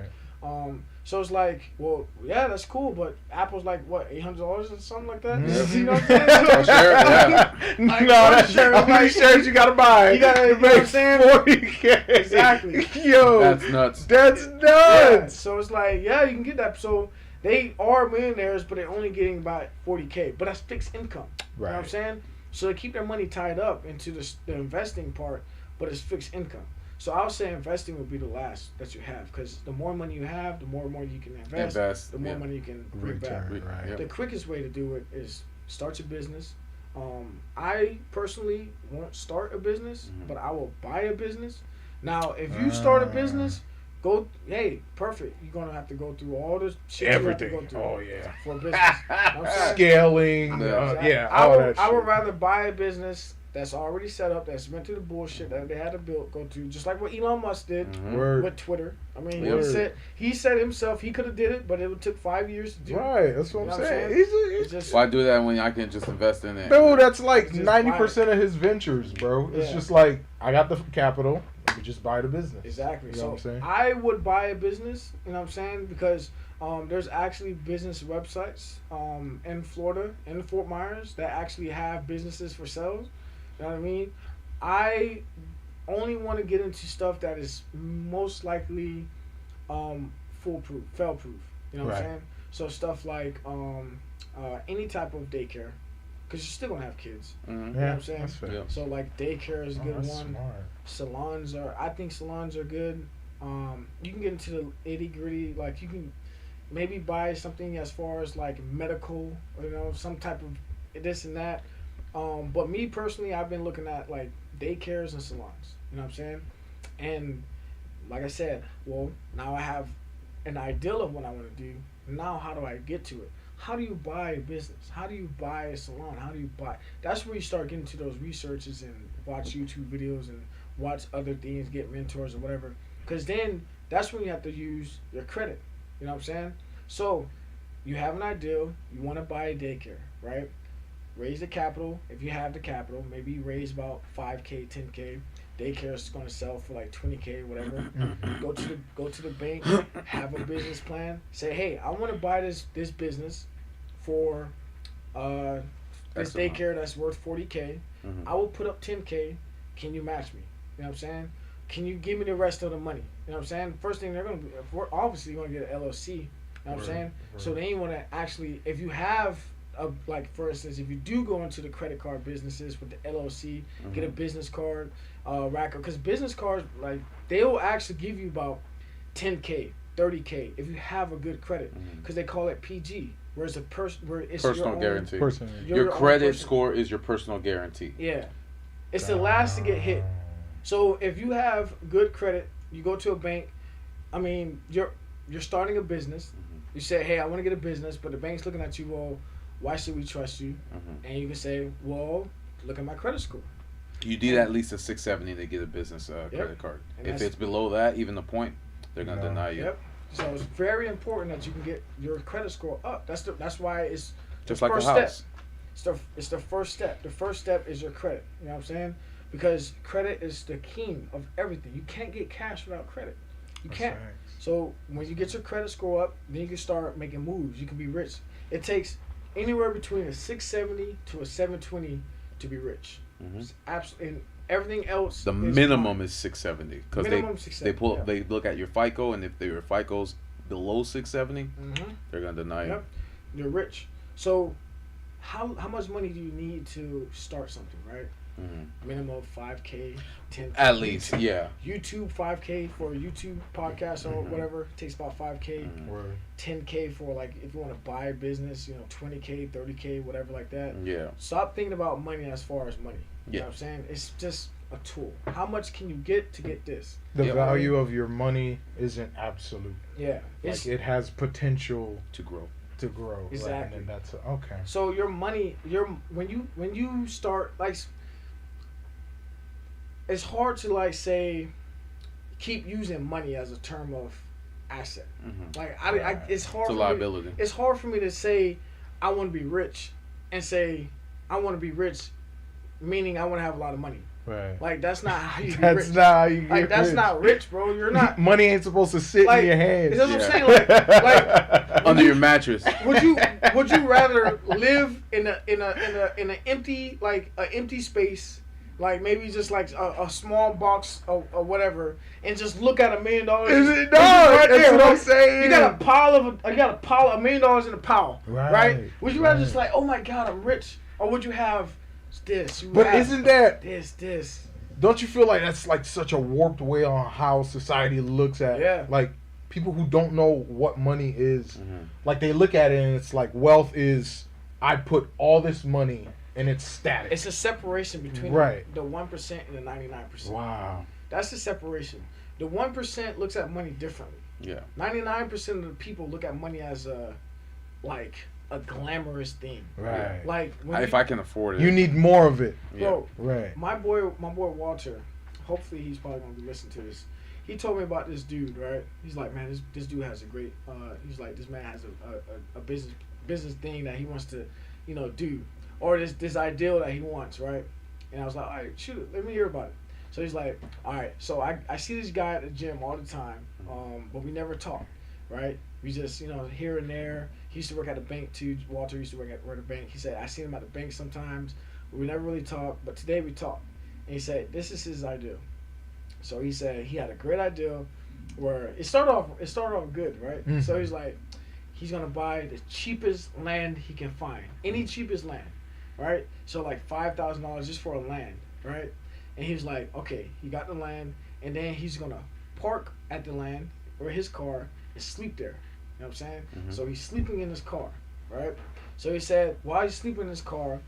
Right. So it's like, well, yeah, that's cool, but Apple's like what $800 or something like that. Mhm. You know what I'm saying? Sure, yeah. Like, No, that's sure, how many like- shares you gotta buy. You gotta- you know what I'm saying? 40K. Exactly. Yo, That's nuts. That's Yeah, nuts. so it's like, yeah, you can get that. So they are millionaires, but they're only getting about $40K. But that's fixed income. You know what I'm Right. saying? So they keep their money tied up into the investing part, but it's fixed income. So I would say investing would be the last that you have, because the more money you have, the more money you can invest, the more money you can bring back. Return, right. Yep. The quickest way to do it is start your business. I personally won't start a business, but I will buy a business. Now, if you start a business, perfect. You're gonna have to go through all this shit Everything. you have to go through Oh yeah. for a business. You know what I'm saying? Scaling. Yeah. Yeah. I All would, that I would shit. rather buy a business that's already set up, that's went through the bullshit that they had to go through, just like what Elon Musk did Word. with Twitter. I mean, Word. he said himself he could have did it, but it took 5 years to do. Right. That's what You know I'm what I'm saying. saying? He's It's just Why do that when I can just invest in it? Dude, that's like Just 90% of his ventures, bro. It's Yeah. just like I got the capital. Let me just buy the business. exactly. You know So what I'm saying? I would buy a business. You know what I'm saying? Because there's actually business websites in Florida, in Fort Myers, that actually have businesses for sale. You know what I mean? I only want to get into stuff that is most likely foolproof, fail-proof. You know what I'm Right. saying? So stuff like any type of daycare, because you're still gonna have kids. Yeah, You know what I'm saying? that's fair. Yeah. So like daycare is a Oh, good that's one. smart. I think salons are good. You can get into the itty gritty, like you can maybe buy something as far as like medical, you know, some type of this and that. But me personally, I've been looking at like daycares and salons. You know what I'm saying? And like I said, well, now I have an ideal of what I want to do. Now, how do I get to it? How do you buy a business? How do you buy a salon? How do you buy? That's where you start getting to those researches and watch YouTube videos and watch other things, get mentors or whatever. Because then that's when you have to use your credit. You know what I'm saying? So you have an ideal. You want to buy a daycare, right? Raise the capital. If you have the capital, maybe you raise about 5K, 10K. Daycare is going to sell for like 20K, whatever. Go to the bank, have a business plan. Say, hey, I want to buy this business for this That's daycare that's worth 40K. I will put up 10K. Can you match me? You know what I'm saying? Can you give me the rest of the money? You know what I'm saying? First thing they're going to do, we're obviously going to get an LLC. You know what I'm saying? So they want to actually, if you have like for instance, if you do go into the credit card businesses with the LLC, get a business card, rack, because business cards, like they will actually give you about 10K, 30K if you have a good credit, because they call it PG, where it's it's Personal your own, guarantee. Personally. Your own credit person. score is your personal guarantee. Yeah, it's the last to get hit. So if you have good credit, you go to a bank. I mean, you're starting a business. You say, hey, I want to get a business, but the bank's looking at you. Well, Why should we trust you? And you can say, well, look at my credit score. You need at least a 670 to get a business credit card. And If it's below that, even the point, they're gonna deny you. Yep. So it's very important that you can get your credit score up. That's why it's Just the like a first house. step. It's the first step. The first step is your credit. You know what I'm saying? Because credit is the king of everything. You can't get cash without credit. You can't. So when you get your credit score up, then you can start making moves. You can be rich. It takes anywhere between a 670 to a 720 to be rich. It's absolutely, and everything else. The minimum is 670 because they look at your FICO, and if your FICO's below 670, they're gonna deny you. Yep, you're rich. So how much money do you need to start something, right? Minimum of 5K, 10K. At least, yeah. YouTube 5K for a YouTube podcast or whatever takes about 5K. 10K for like if you want to buy a business, 20K, 30K, whatever like that. Yeah. Stop thinking about money as far as money. You know what I'm saying? It's just a tool. How much can you get to get this? The value of your money isn't absolute. Yeah. Like it has potential to grow. Exactly. And that's okay. So your money, when you start like, it's hard to like say, keep using money as a term of asset. Like it's hard. It's a liability. It's hard for me to say, I want to be rich, and say, I want to be rich, meaning I want to have a lot of money. Right. Like that's not how you. That's not how you get like that's rich. Not rich, bro. You're not. Money ain't supposed to sit in your hands. That's what I'm saying. Like under your mattress. Would you rather live in an empty empty space, like maybe just like a small box or whatever, and just look at $1 million? Is it right there? What I'm saying. You got a pile of $1 million in a pile, right? Would you rather just like, oh my God, I'm rich, or would you have this? But isn't that this? Don't you feel like that's like such a warped way on how society looks at like people who don't know what money is? Like they look at it and it's like wealth is I put all this money and it's static. It's a separation between the 1% and the 99%. Wow. That's the separation. The 1% looks at money differently. Yeah. 99% of the people look at money as a glamorous thing. Right. Like if I can afford it. You need more of it. Bro, right. My boy Walter, hopefully he's probably gonna be listening to this. He told me about this dude, right? He's like, man, this dude has a great he's like, this man has a business thing that he wants to, do. Or this ideal that he wants, right? And I was like, all right, shoot it, let me hear about it. So he's like, all right, so I see this guy at the gym all the time, but we never talk, right? We just, here and there. He used to work at the bank too. Walter used to work at the bank. He said, I see him at the bank sometimes, but we never really talk, but today we talked. And he said, this is his ideal. So he said he had a great idea where it started off good, right? So he's like, he's gonna buy the cheapest land he can find, any cheapest land, right? So like $5,000 just for a land, right? And he was like, okay, he got the land, and then he's gonna park at the land or his car and sleep there. You know what I'm saying? So he's sleeping in his car, right? So he said while he's sleeping in his car,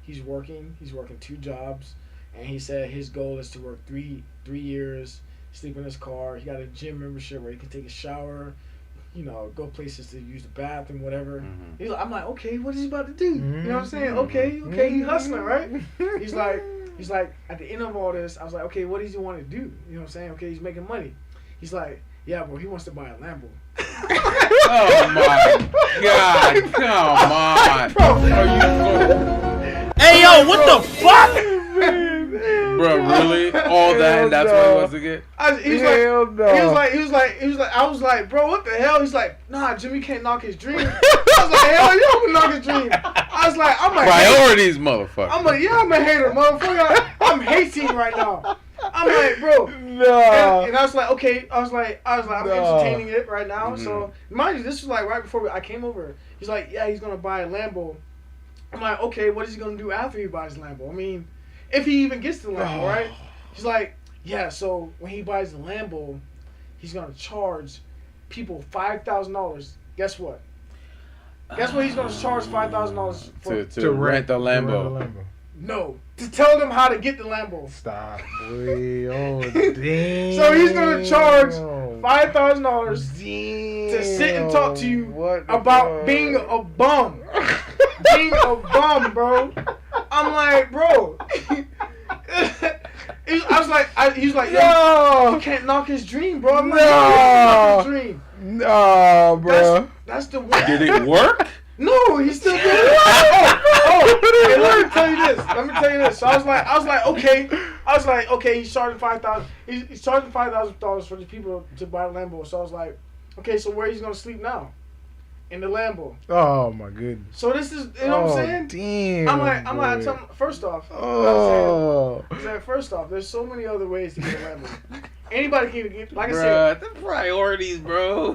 he's working 2 jobs, and he said his goal is to work 3 years, sleep in his car. He got a gym membership where he can take a shower, go places to use the bathroom, whatever. I'm like, okay, what is he about to do? You know what I'm saying? Okay, he hustling, right? He's like, at the end of all this, I was like, okay, what does he want to do? You know what I'm saying? Okay, he's making money. He's like, yeah, bro, he wants to buy a Lambo. Oh my God! Come on, bro. Hey yo, what the fuck? Bro, really? All that, and that's what he wants to get? He was like, bro, what the hell? He's like, nah, Jimmie can't knock his dream. I was like, hell, you don't knock his dream. I was like, I'm a priorities, motherfucker. I'm a hater, motherfucker. I'm hating right now. I'm like, bro. No. And I was like, okay. I was like, I'm entertaining it right now. So mind you, this was like right before I came over. He's like, yeah, he's gonna buy a Lambo. I'm like, okay, what is he gonna do after he buys the Lambo? I mean, if he even gets the Lambo, right? He's like, yeah. So when he buys the Lambo, he's gonna charge people $5,000. Guess what? Guess what he's gonna charge $5,000 for? To rent the Lambo. No, to tell them how to get the Lambo. Stop, boy. Oh, damn. So he's going to charge $5,000 to sit and talk to you about being a bum. being a bum, bro. I'm like, bro. I was like, he's like, yo, you can't knock his dream, bro. I'm like, knock his dream. No, bro. That's the one. Did it work? No, he still did it. Oh, hey, let me tell you this. So I was like, okay. He's charging $5,000. He's charging $5,000 for the people to buy a Lambo. So I was like, okay, so where he's gonna sleep now? In the Lambo. Oh my goodness. So this is, you know what I'm saying? Damn. I'm like, tell him, first off. Oh. I'm saying, first off, there's so many other ways to get a Lambo. Anybody can get, like Bruh, I said. the priorities, bro.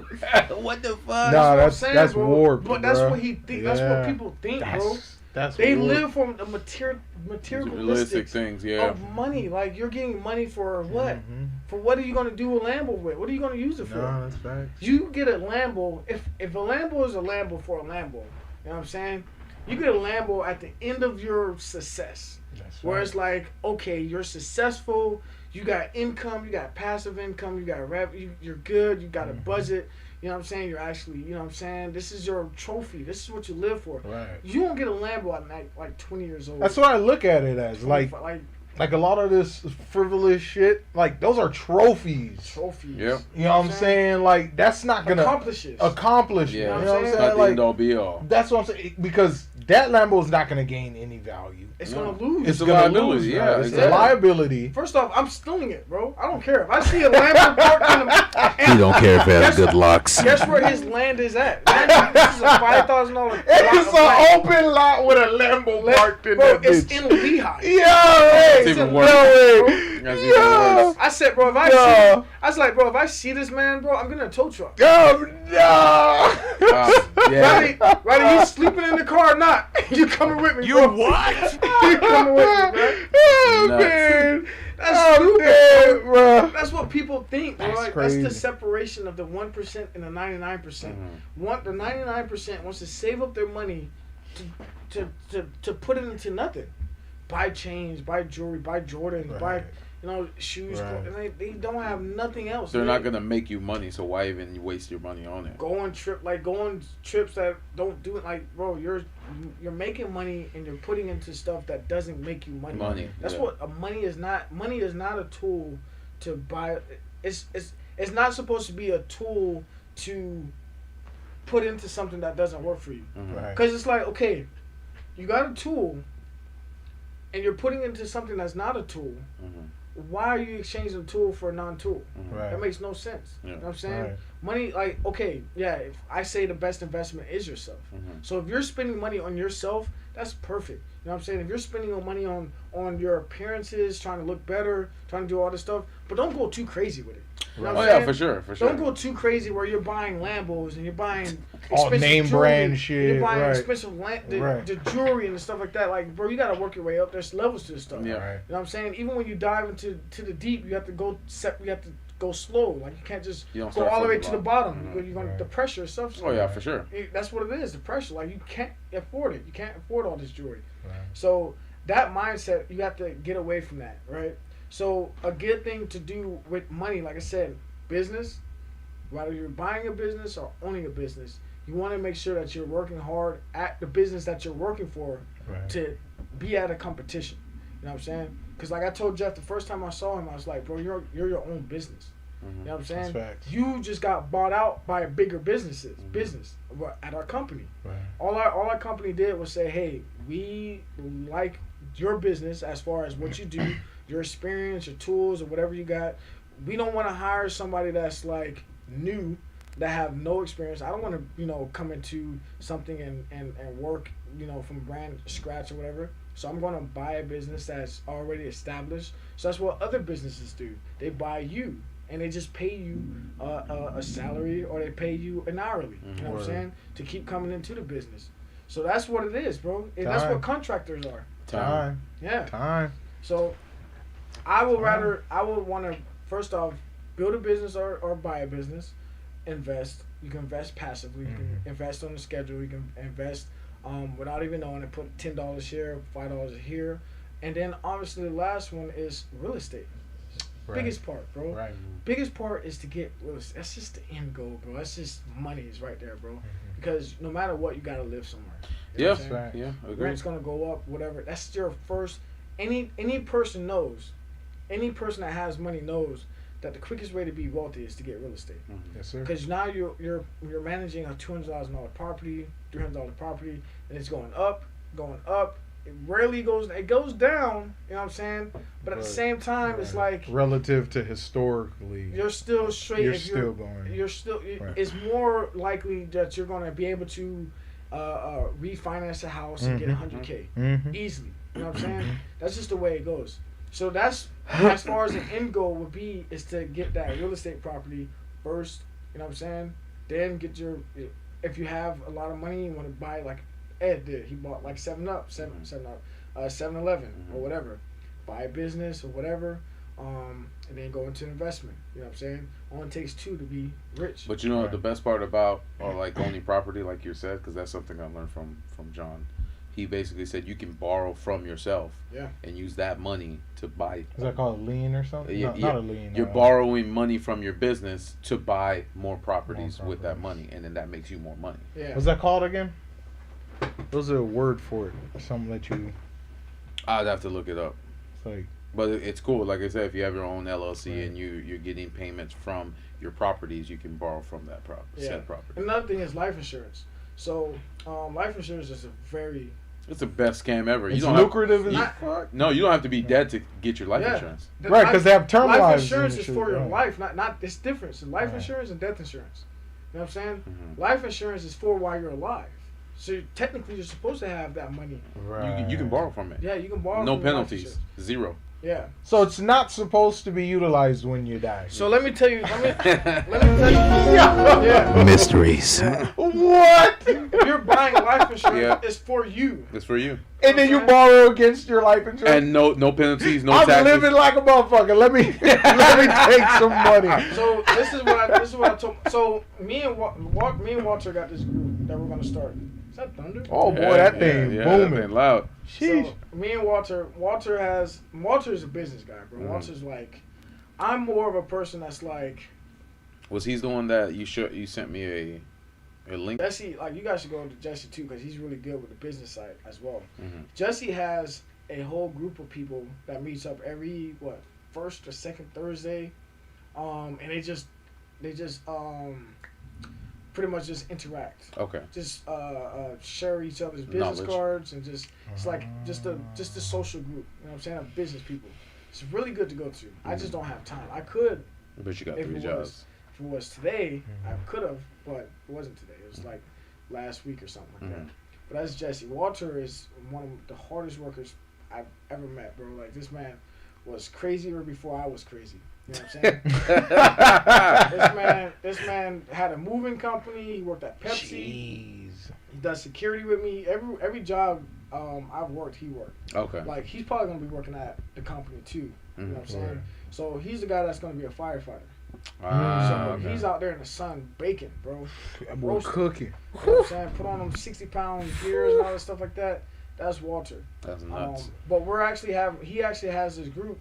What the fuck? Nah, that's what I'm saying, that's bro. warped, But that's bro. what he think. That's what people think, bro. That's they warped. live for the materialistic Realistic things, yeah. of money. Like, you're getting money for what? Mm-hmm. For what are you gonna do a Lambo with? What are you gonna use it for? No, that's facts. You get a Lambo. If a Lambo is a Lambo for a Lambo, you know what I'm saying? You get a Lambo at the end of your success, That's where right. it's like, okay, you're successful. You got income. You got passive income. You got revenue. You're good. You got a budget. You know what I'm saying? You're actually, you know what I'm saying? This is your trophy. This is what you live for. Right. You don't get a Lambo at like 20 years old. That's what I look at it as. Like a lot of this frivolous shit, like those are trophies. Trophies. Yep. You know what I'm saying? Like that's not gonna accomplish. Yeah. You know what what I'm I'm saying? saying? Not the Like, end all be all. that's what I'm saying. Because that Lambo is not gonna gain any value. It's No. gonna lose. It's a gonna liability, lose. yeah, Right? It's exactly. a liability. First off, I'm stealing it, bro. I don't care. If I see a Lambo parked in the... He don't care if it has good locks. Guess where his land is at? This is a $5,000 It's an open lot with a Lambo parked in bro, that it's bitch. in Lehigh. Yo, It's even in worse. Lehigh, That's Yo. even worse. I said, bro, Yo. I was like, bro, if I see this man, bro, I'm getting a tow truck. Oh, no. Yeah. Rather you sleeping in the car or not, you coming with me, You bro. what? You coming with me, bro. Oh, Nuts. man. That's stupid, dead, bro. bro. That's what people think, bro. That's Like, crazy. that's the separation of the 1% and the 99%. The 99% wants to save up their money to put it into nothing. Buy chains, buy jewelry, buy Jordan, Right. buy shoes. Right. And they don't have nothing else. They're not gonna make you money, so why even waste your money on it? go on trips that don't do it. Like, bro, you're making money and you're putting into stuff that doesn't make you money. That's yeah. what money is not. Money is not a tool to buy. It's not supposed to be a tool to put into something that doesn't work for you. Right. Because it's like, okay, you got a tool and you're putting it into something that's not a tool. Why are you exchanging a tool for a non-tool? Right. That makes no sense. Yeah. You know what I'm saying? Right. Money, like, okay, yeah, if I say the best investment is yourself. So if you're spending money on yourself, that's perfect. You know what I'm saying? If you're spending your money on your appearances, trying to look better, trying to do all this stuff, but don't go too crazy with it. You know Oh what I'm yeah, saying? for sure. Don't go too crazy where you're buying Lambos and you're buying All expensive name jewelry, brand shit, You're buying right. expensive Right. the jewelry and stuff like that. Like, bro, you gotta work your way up. There's levels to this stuff. Yeah. Right. You know what I'm saying? Even when you dive into the deep, you have to go slow. Like, you can't just You don't go start all the from way the to the bottom. bottom. You're gonna Right. the pressure itself. Oh yeah, for sure. That's what it is. The pressure. Like, you can't afford it. You can't afford all this jewelry. Right. So that mindset, you have to get away from that, right? So a good thing to do with money, like I said, business, whether you're buying a business or owning a business, you want to make sure that you're working hard at the business that you're working for Right. to be at a competition. You know what I'm saying? Because like I told Jeff the first time I saw him, I was like, bro, you're your own business. You know what I'm saying? That's facts. You just got bought out by a bigger business at our company. Right. All our company did was say, hey, we like your business as far as what you do, your experience, your tools, or whatever you got. We don't want to hire somebody that's like new, that have no experience. I don't want to, come into something and work, from brand scratch or whatever. So I'm going to buy a business that's already established. So that's what other businesses do. They buy you and they just pay you a salary, or they pay you an hourly. You know what I'm saying? To keep coming into the business. So that's what it is, bro. And that's what contractors are. Time. Yeah. Time. So I would want to, first off, build a business or buy a business, invest. You can invest passively. You can invest on the schedule. You can invest without even knowing, and put $10 here, $5 here. And then obviously the last one is real estate. Right. Biggest part, bro. Right. Biggest part is to get real estate. That's just the end goal, bro. That's just money is right there, bro. Because no matter what, you got to live somewhere. You know Yeah, what I'm saying? Facts. yeah, agreed. Rent's gonna go up, whatever. That's your first. Any person knows, any person that has money knows that the quickest way to be wealthy is to get real estate. Yes, sir. Because now you're managing a $200,000 property, $300 property, and it's going up, going up. It rarely goes. It goes down. You know what I'm saying? But at the same time, it's like relative to historically, you're still straight. you're if still going. You're still. Right. It's more likely that you're going to be able to refinance a house and get $100K easily. You know what I'm saying? That's just the way it goes. So that's as far as the end goal would be is to get that real estate property first. You know what I'm saying? Then get your. If you have a lot of money, you want to buy like Ed did. He bought like 7-Eleven or whatever. Buy a business or whatever, and then go into investment. You know what I'm saying? Only takes two to be rich. But you know what the best part about like owning property, like you said, because that's something I learned from John. He basically said you can borrow from yourself and use that money to buy. Is that called a lien or something? Yeah, Not a lien. You're borrowing money from your business to buy more properties with that money, and then that makes you more money. Yeah. What's that called again? There's a word for it. Something that you. I'd have to look it up. It's like. But it's cool. Like I said, if you have your own LLC and you're getting payments from your properties, you can borrow from that said property. Another thing is life insurance. So life insurance is a very. It's the best scam ever. It's you don't lucrative as fuck. No, you don't have to be dead to get your life insurance. Right, because they have term life lives. insurance is shit, for your right. life, not it's different. So life insurance and death insurance. You know what I'm saying? Mm-hmm. Life insurance is for while you're alive. So technically, you're supposed to have that money. Right. You can borrow from it. Yeah, you can borrow. No from life penalties. insurance. 0. Yeah. So it's not supposed to be utilized when you die. So let me tell you. Let me tell you. Yeah. Mysteries. What? If you're buying life insurance, it's for you. It's for you. And then you borrow against your life insurance. And no penalties, no I'm taxes. living like a motherfucker. Let me take some money. So this is what I told. So me and Walter got this group that we're gonna start. Is that thunder? Oh boy, that thing booming. That thing loud. Sheesh. So me and Walter's a business guy, bro. Walter's like, I'm more of a person that's like. Was he the one that you sent me a link? Jesse, like you guys should go to Jesse too, because he's really good with the business side as well. Mm-hmm. Jesse has a whole group of people that meets up every first or second Thursday, and they just pretty much just interact. Okay. Just share each other's business cards and just it's like just a social group. You know what I'm saying? Of business people. It's really good to go to. I just don't have time. I could. But you got if 3 it jobs. If it was today, I could have, but it wasn't today. It was like last week or something like that. But that's Jesse. Walter is one of the hardest workers I've ever met, bro. Like this man was crazier before I was crazy. You know what I'm saying? This man had a moving company. He worked at Pepsi. Jeez. He does security with me. Every job I've worked, he worked. Okay. Like he's probably gonna be working at the company too. You know what I'm saying? Right. So he's the guy that's gonna be a firefighter. So Okay. he's out there in the sun baking, bro. That boy cooking. You know what I'm saying? Put on them 60-pound gears and all that stuff like that. That's Walter. That's nuts. But he actually has this group.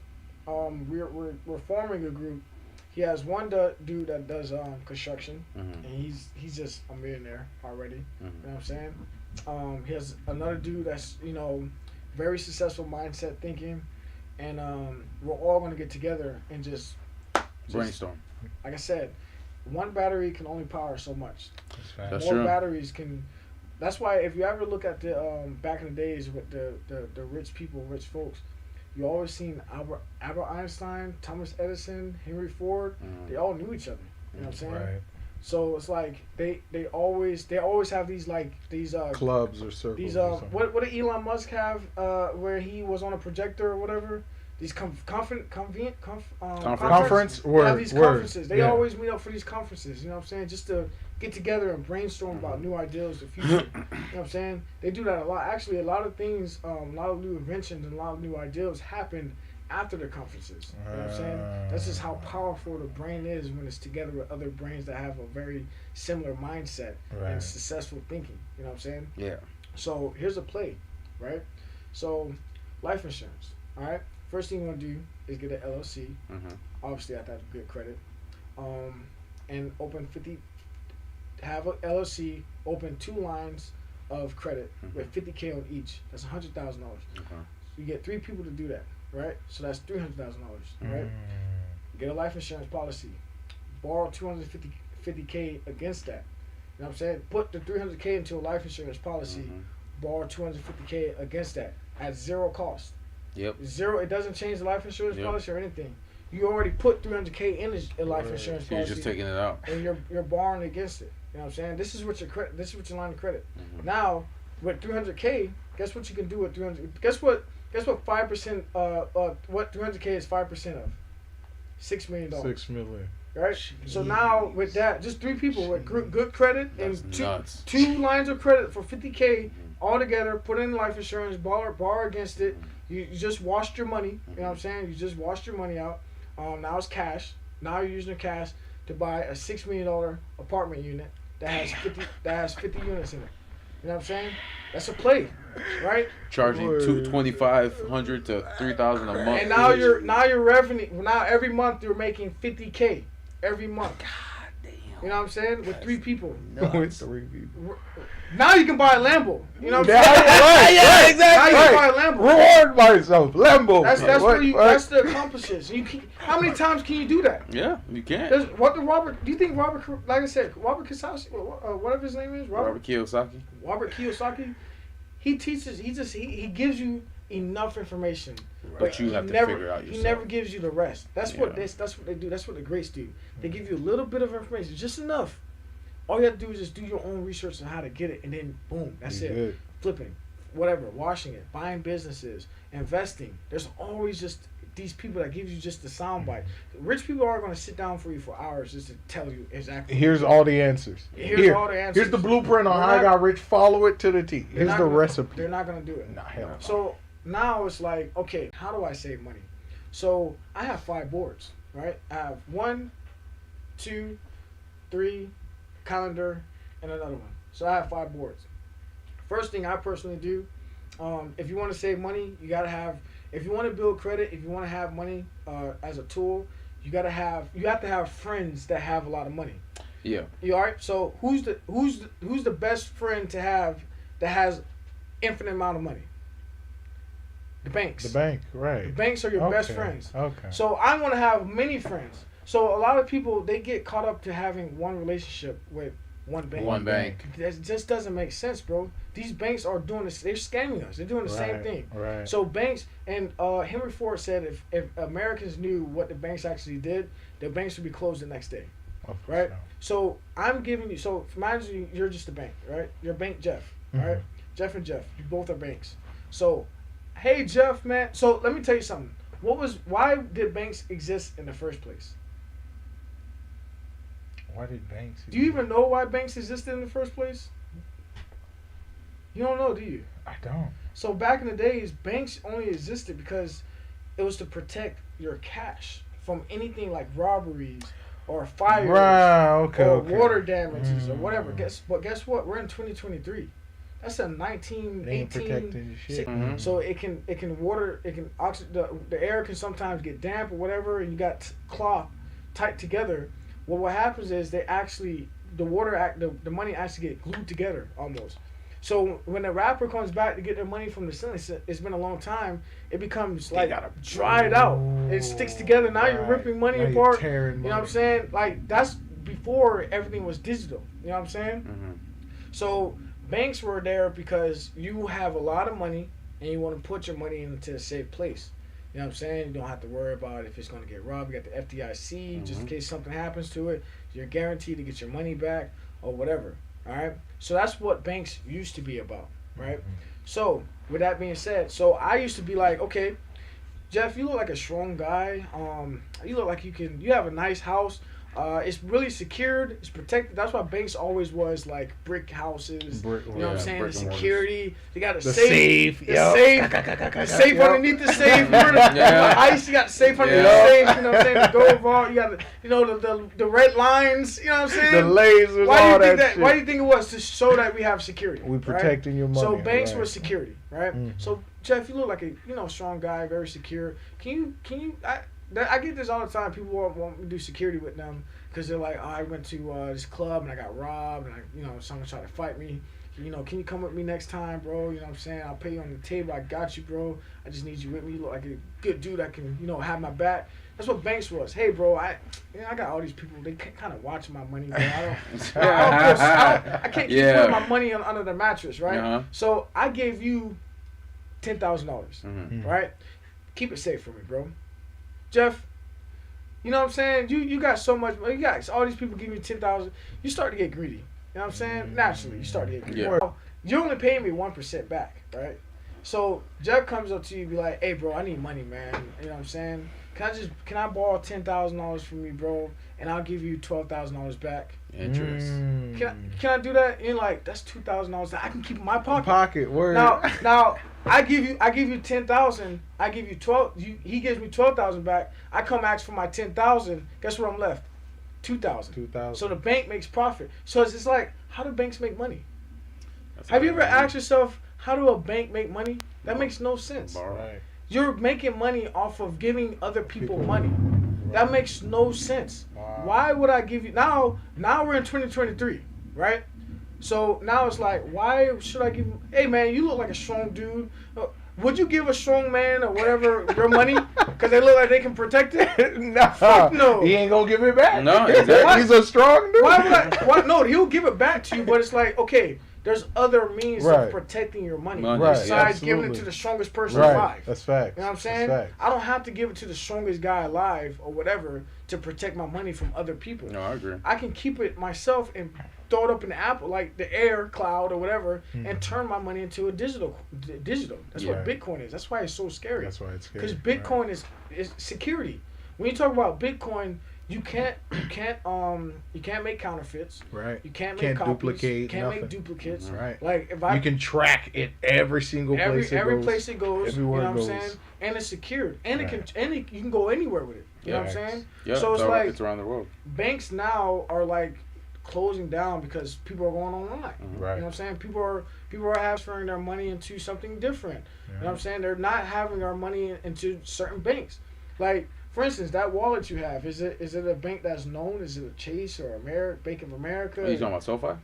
We're forming a group. He has one dude that does construction, and he's just a millionaire already. You know what I'm saying? He has another dude that's very successful mindset thinking, and we're all gonna get together and just Brainstorm. like I said, one battery can only power so much. That's More true. batteries can. That's why if you ever look at the back in the days with the rich people, rich folks, you always seen Albert Einstein, Thomas Edison, Henry Ford. They all knew each other. You know what I'm saying? Right. So it's like they always have these Clubs or circles. these or something. what did Elon Musk have where he was on a projector or whatever. These conference. They have these conferences. They always meet up for these conferences. You know what I'm saying? Just to get together and brainstorm about new ideas, the future. You know what I'm saying? They do that a lot. Actually, a lot of things, a lot of new inventions and a lot of new ideas happened after the conferences. You know what I'm saying? That's just how powerful the brain is when it's together with other brains that have a very similar mindset and successful thinking. You know what I'm saying? Yeah. So here's a play, right? So life insurance. All right. First thing you want to do is get an LLC. Obviously, I have to have good credit. And have a LLC, open 2 lines of credit with $50K on each. That's $100,000. Okay. You get 3 people to do that, right? So that's $300,000, right? Get a life insurance policy. Borrow $250K against that. You know what I'm saying? Put the $300K into a life insurance policy. Borrow $250K against that at zero cost. Yep. Zero. It doesn't change the life insurance policy or anything. You already put $300K in a life insurance So you're policy. just taking it out. And you're borrowing against it. You know what I'm saying? This is what your credit. This is what your line of credit. Now with $300K, guess what you can do with 300? Guess what 5%? What 300K is 5% of? $6 million. $6 million. Right. So now with that, just 3 people with good credit and That's two lines of credit for $50K all together. Put in life insurance, borrow against it. You just washed your money. You know what I'm saying? You just washed your money out. Now it's cash. Now you're using the cash to buy a $6 million apartment unit that has 50 units in it. You know what I'm saying? That's a play, right? Charging $2,500 to $3,000 a month. And now your revenue. Now every month you're making $50K every month. God damn. You know what I'm saying? With 3 people. With 3 people. Now you can buy a Lambo. You know what I'm Yeah, saying? right, exactly. Now you can buy a Lambo. Reward myself, Lambo. That's the accomplishments. How many times can you do that? Yeah, you can. Do you think Robert, like I said, Robert Kiyosaki, whatever his name is, Robert Kiyosaki. Robert Kiyosaki, he teaches. He gives you enough information, But you have to figure out yourself. He never gives you the rest. That's what they do. That's what the greats do. They give you a little bit of information, just enough. All you have to do is just do your own research on how to get it, and then boom, that's it. Good. Flipping, whatever, washing it, buying businesses, investing. There's always just these people that give you just the soundbite. Rich people are going to sit down for you for hours just to tell you exactly. Here's all the answers. Here's all the answers. Here's the blueprint on how I got rich. Follow it to the T. Here's the recipe. They're not going to do it. Nah, hell no. So now it's like, okay, how do I save money? So I have 5 boards, right? I have 1, 2, 3, calendar, and another one. So I have 5 boards. First thing I personally do, if you want to save money, you got to have. If you want to build credit, if you want to have money as a tool, you have to have friends that have a lot of money. Yeah. You all right? So who's the best friend to have that has infinite amount of money? The banks. The bank, right. The banks are your best friends. Okay. So I want to have many friends. So a lot of people, they get caught up to having one relationship with one bank. One bank. That just doesn't make sense, bro. These banks are doing this. They're scamming us. They're doing the same thing. Right. So banks, and Henry Ford said if Americans knew what the banks actually did, the banks would be closed the next day. Right? So I'm giving you, so imagine you're just a bank, right? You're Bank Jeff, right? Jeff and Jeff, you both are banks. So, hey Jeff, man. So let me tell you something. Why did banks exist in the first place? Why did banks? Do you even know why banks existed in the first place? You don't know, do you? I don't. So back in the days, banks only existed because it was to protect your cash from anything like robberies or fires or water damages or whatever. Guess what? We're in 2023. That's a 1918. Shit. So it can the air can sometimes get damp or whatever, and you got cloth tight together. Well, what happens is the money actually get glued together almost. So when the rapper comes back to get their money from the ceiling, it's been a long time. It becomes like dried out. It sticks together. Now you're ripping money apart. You know what I'm saying? Like that's before everything was digital. You know what I'm saying? So banks were there because you have a lot of money and you want to put your money into a safe place. You know what I'm saying? You don't have to worry about if it's going to get robbed. You got the FDIC just in case something happens to it. You're guaranteed to get your money back or whatever. All right? So that's what banks used to be about, right? So with that being said, so I used to be like, okay, Jeff, you look like a strong guy. You look like you have a nice house. It's really secured. It's protected. That's why banks always was like brick houses. You know what I'm saying? The security. They got the safe. The safe underneath the safe. The ice. You got the safe underneath the safe. You know what I'm saying? The gold vault. You got the red lines. You know what I'm saying? The lasers. All that shit. Why do you think it was to show that we have security? We protecting your money. So banks were security, right? So Jeff, you look like a strong guy, very secure. Can you? I get this all the time. People want me to do security with them because they're like, I went to this club and I got robbed and someone tried to fight me. can you come with me next time, bro? You know what I'm saying? I'll pay you on the table. I got you, bro. I just need you with me. You look like a good dude that can, have my back. That's what banks was. Hey, bro, I got all these people. They kind of watch my money, bro. I can't keep putting my money under the mattress, right? Uh-huh. So I gave you $10,000, Mm-hmm. right? Keep it safe for me, bro. Jeff, you know what I'm saying? You got so much. You got all these people giving you 10,000. You start to get greedy. You know what I'm saying? Naturally, you start to get greedy. Yeah. You're only paying me 1% back, right? So Jeff comes up to you and be like, "Hey, bro, I need money, man. You know what I'm saying? Can I borrow $10,000 from you, bro? And I'll give you $12,000 back." Interest. Can I do that? And you're like, that's $2,000 that I can keep in my pocket. Word. Now I give you 10,000. I give you 12. He gives me 12,000 back. I come ask for my 10,000. Guess where I'm left? 2,000. 2,000. So the bank makes profit. So it's just like, how do banks make money? Have you ever asked yourself, how do a bank make money? That makes no sense. Right. You're making money off of giving other people money. That makes no sense. Wow. Why would I give you now we're in 2023, right? So now it's like, why should I give you, hey man, you look like a strong dude. Would you give a strong man or whatever your money because they look like they can protect it? No. He ain't gonna give it back. No, exactly. He's a strong dude. No, he'll give it back to you, but it's like, okay, there's other means of protecting your money besides giving it to the strongest person alive. That's fact. You know what I'm saying? I don't have to give it to the strongest guy alive or whatever to protect my money from other people. No, I agree. I can keep it myself and throw it up in the Apple, like the air cloud or whatever, and turn my money into a digital. That's what Bitcoin is. That's why it's so scary. That's why it's scary. Because Bitcoin is security. When you talk about Bitcoin, you can't make counterfeits. Right. You can't make copies. Duplicate. You can't nothing. make duplicates. Right. Like you can track it every single place every place it goes. Everywhere you know what it I'm goes. saying? And it's secured. And you can go anywhere with it. You know what I'm saying? Yeah. So it's like it's around the world. banks now are like closing down because people are going online. Right. You know what I'm saying? People are transferring their money into something different. You know what I'm saying? They're not having our money into certain banks. Like, for instance, that wallet you have, is it a bank that's known? Is it a Chase or Bank of America? Are you talking about SoFi?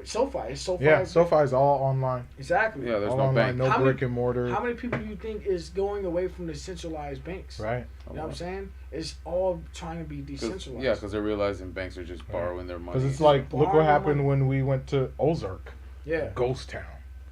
SoFi. It's SoFi. Yeah, SoFi is all online. Exactly. Yeah, there's all no online, bank. no brick and mortar. How many people do you think is going away from the centralized banks? Right. You know what I'm saying? It's all trying to be decentralized. Yeah, because they're realizing banks are just borrowing their money. Because it's like, look what happened money. when we went to Ozark. Yeah. Ghost town.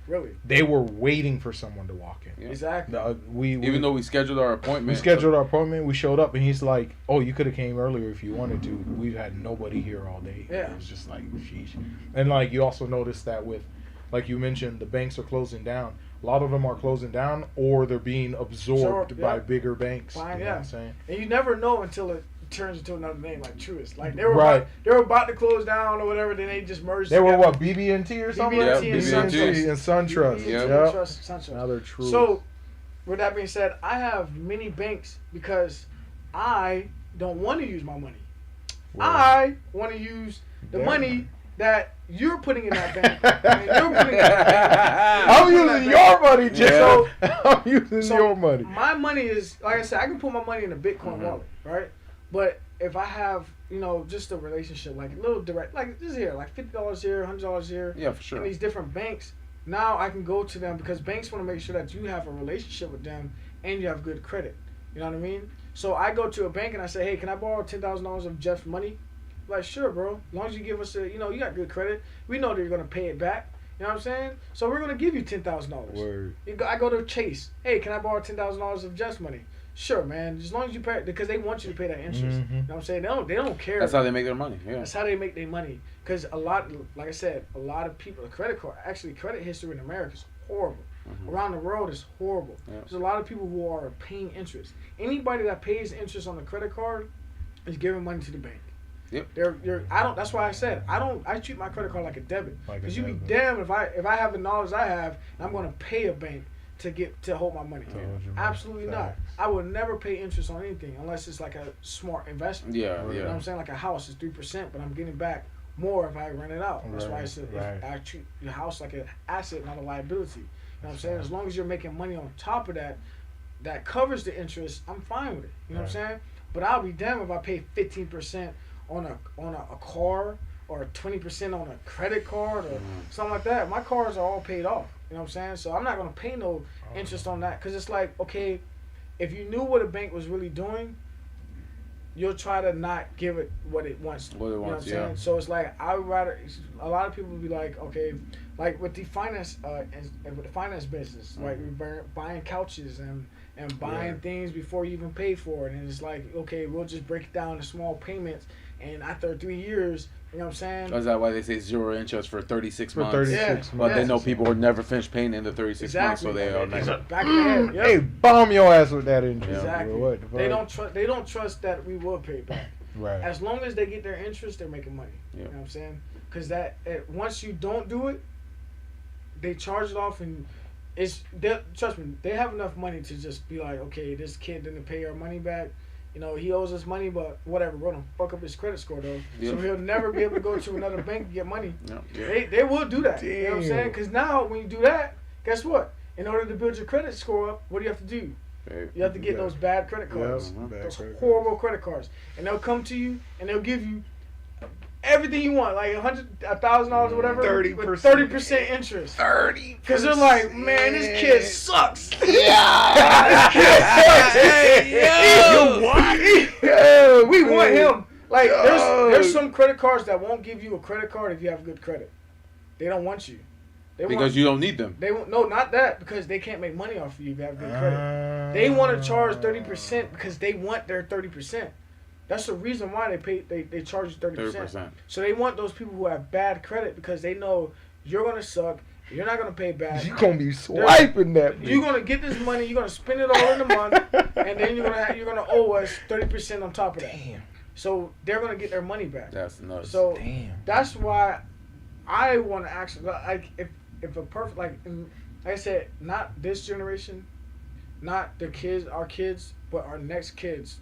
Really? They were waiting for someone to walk in. Yeah. Exactly. Even though we scheduled our appointment. We scheduled our appointment. We showed up, and he's like, "Oh, you could have came earlier if you wanted to. We've had nobody here all day." Yeah. It was just like, sheesh. And like you also notice that with, like you mentioned, the banks are closing down. A lot of them are closing down, or they're being absorbed by bigger banks. Fine, you know what I'm saying? And you never know until it turns into another name like Truist. Like they were about to close down or whatever, then they just merged. They together. were what, BB&T or something? BB&T and BB&T and SunTrust. BB&T, Yeah. SunTrust. Now they're Truist. So, with that being said, I have many banks because I don't want to use my money. Well, I want to use the money that you're putting in that bank. And you're putting in that bank. I'm using your money, Jay. Yeah. I'm using your money. My money is, like I said, I can put my money in a Bitcoin wallet, right? But if I have, just a relationship, like a little direct, like this here, like $50 here, $100 here, Yeah, for sure. in these different banks, now I can go to them because banks want to make sure that you have a relationship with them and you have good credit. You know what I mean? So I go to a bank and I say, hey, can I borrow $10,000 of Jeff's money? Like, sure, bro. As long as you give us you got good credit. We know that you're going to pay it back. You know what I'm saying? So we're going to give you $10,000. Word. I go to Chase. Hey, can I borrow $10,000 of Jeff's money? Sure, man. As long as you pay, because they want you to pay that interest. Mm-hmm. You know what I'm saying? They don't care. That's how they make their money. Yeah. That's how they make their money. Because like I said, a lot of people, credit history in America is horrible. Mm-hmm. Around the world is horrible. Yeah. There's a lot of people who are paying interest. Anybody that pays interest on the credit card is giving money to the bank. Yep. That's why I said I treat my credit card like a debit. Like a Because you'd be debit. damned if I have the knowledge I have and I'm going to pay a bank to hold my money. Absolutely not. Facts. I would never pay interest on anything unless it's like a smart investment. Yeah, You know what I'm saying? Like a house is 3%, but I'm getting back more if I rent it out. That's why I treat the house like an asset, not a liability. You know what I'm saying? As long as you're making money on top of that covers the interest, I'm fine with it. You know what I'm saying? But I'll be damned if I pay 15% on a car or 20% on a credit card or something like that. My cards are all paid off. You know what I'm saying? So I'm not gonna pay no interest on that because it's like, okay, if you knew what a bank was really doing, you'll try to not give it what it wants. What it wants, yeah. Saying? So it's like I would rather. A lot of people will be like, okay, like with the finance and with the finance business, like we're buying couches and buying things before you even pay for it, and it's like, okay, we'll just break it down to small payments, and after 3 years, you know what I'm saying? Is that why they say 0 interest for 36 months? 36 Yeah. months. But they know people will never finish paying in the 36 months, so they are nice. Back in the head. Yep. Hey, bomb your ass with that interest. Exactly. Bro. What the fuck? They don't trust that we will pay back. Right. As long as they get their interest, they're making money. Yeah. You know what I'm saying? Because once you don't do it, they charge it off, and trust me, they have enough money to just be like, okay, this kid didn't pay our money back. You know, he owes us money, but whatever, we're gonna fuck up his credit score though, so he'll never be able to go to another bank and get money. They will do that. Damn. You know what I'm saying? Because now when you do that, guess what? In order to build your credit score up, what do you have to do? You have to get those bad credit cards, those horrible credit cards, and they'll come to you and they'll give you everything you want, like $100,000 or whatever, 30% interest. 30%. Because they're like, man, this kid sucks. Yeah. Hey, yo. We want him. Like, there's some credit cards that won't give you a credit card if you have good credit. They don't want you. Because you don't need them. They won't. No, not that. Because they can't make money off of you if you have good credit. They want to charge 30% because they want their 30%. That's the reason why they charge you 30%. So they want those people who have bad credit because they know you're gonna suck. You're not gonna pay back. You're gonna be swiping that. You're gonna get this money. You're gonna spend it all in a month, and then you're gonna owe us 30% on top of that. Damn. So they're gonna get their money back. That's nuts. So Damn. that's why I want to actually like if a perfect like I said, not this generation, not the kids, our kids, but our next kids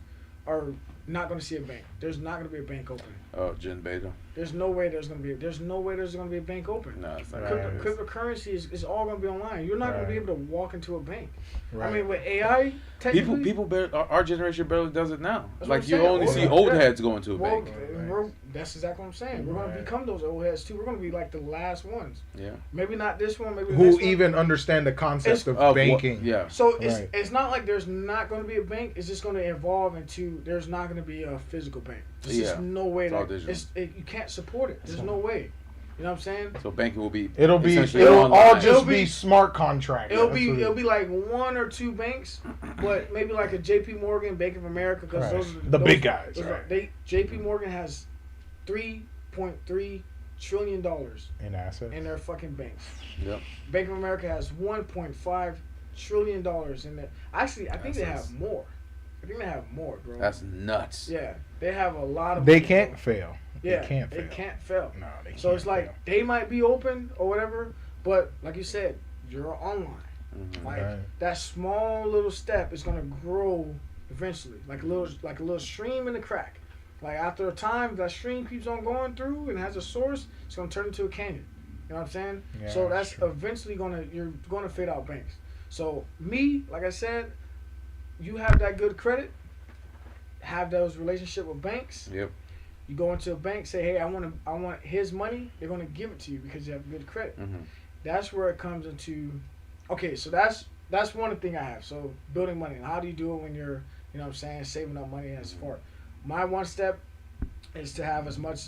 are not going to see a bank. There's not going to be a bank open. Oh, Gen Beta. There's no way there's going to be. There's no way there's going to be a bank open. No, it's not. Cryptocurrency is all going to be online. You're not going to be able to walk into a bank. Right. I mean, with AI, technically, People our generation barely does it now. That's Like what I'm you saying. only see old heads going to a bank. That's exactly what I'm saying. We're going to Right. become those old heads too. We're going to be like the last ones. Yeah. Maybe not this one. Maybe Who this one. even understand the concept of banking? Yeah. So Right. it's not like there's not going to be a bank. It's just going to evolve into there's not going to be a physical bank. There's just no way It's all that digital. you can't support it. There's no way. You know what I'm saying? So banking will be It'll essentially all online. just be smart contracts. It'll be like one or two banks, but maybe like a J.P. Morgan, Bank of America, because Right. those are The big guys, those are- right. J.P. Morgan has $3.3 trillion in assets. in their fucking banks. Yep. Bank of America has $1.5 trillion in it. Actually, I think they have more. I think they have more, bro. That's nuts. Yeah, they have a lot of. They money, can't bro. fail. Yeah, They can't fail. They can't fail. No, they can't. So it's like fail. they might be open or whatever, but like you said, you're online. Mm-hmm. Like Right. that small little step is gonna grow eventually, like a little stream in the crack. Like after a time, that stream keeps on going through and has a source, it's gonna turn into a canyon. You know what I'm saying? Yeah, So that's true. eventually you're gonna fade out banks. So me, like I said, you have that good credit, have those relationship with banks. Yep. You go into a bank, say, hey, I want his money. They're gonna give it to you because you have good credit. Mm-hmm. That's where it comes into. Okay, so that's one thing I have. So building money. And how do you do it when you're, you know what I'm saying, saving up money as far. My one step is to have as much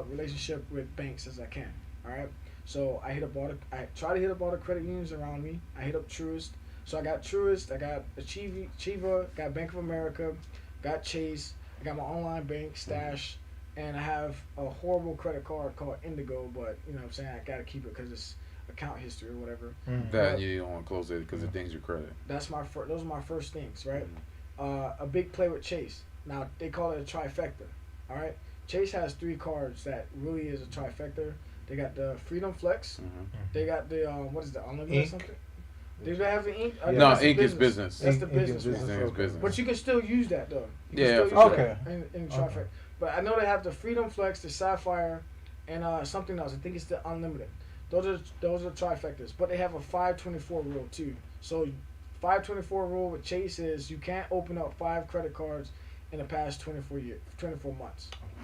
relationship with banks as I can. All right. So I try to hit up all the credit unions around me. I hit up Truist. So I got Truist, I got Achieva, got Bank of America, got Chase, I got my online bank, Stash, and I have a horrible credit card called Indigo, but you know what I'm saying, I gotta keep it because it's account history or whatever. That you don't want to close it because it dings your credit. That's those are my first things, right? A big play with Chase. Now they call it a trifecta. All right, Chase has 3 cards that really is a trifecta. They got the Freedom Flex. Mm-hmm. They got the what is the Unlimited Ink. or something? Do they have the Ink? No, Ink is business. That's the Ink is business business. one. Ink is business. But you can still use that though. You can Yeah, still for use sure. that in trifecta. Okay. But I know they have the Freedom Flex, the Sapphire, and something else. I think it's the Unlimited. Those are trifectas. But they have a 524 rule too. So 524 rule with Chase is you can't open up 5 credit cards in the past 24 months. You know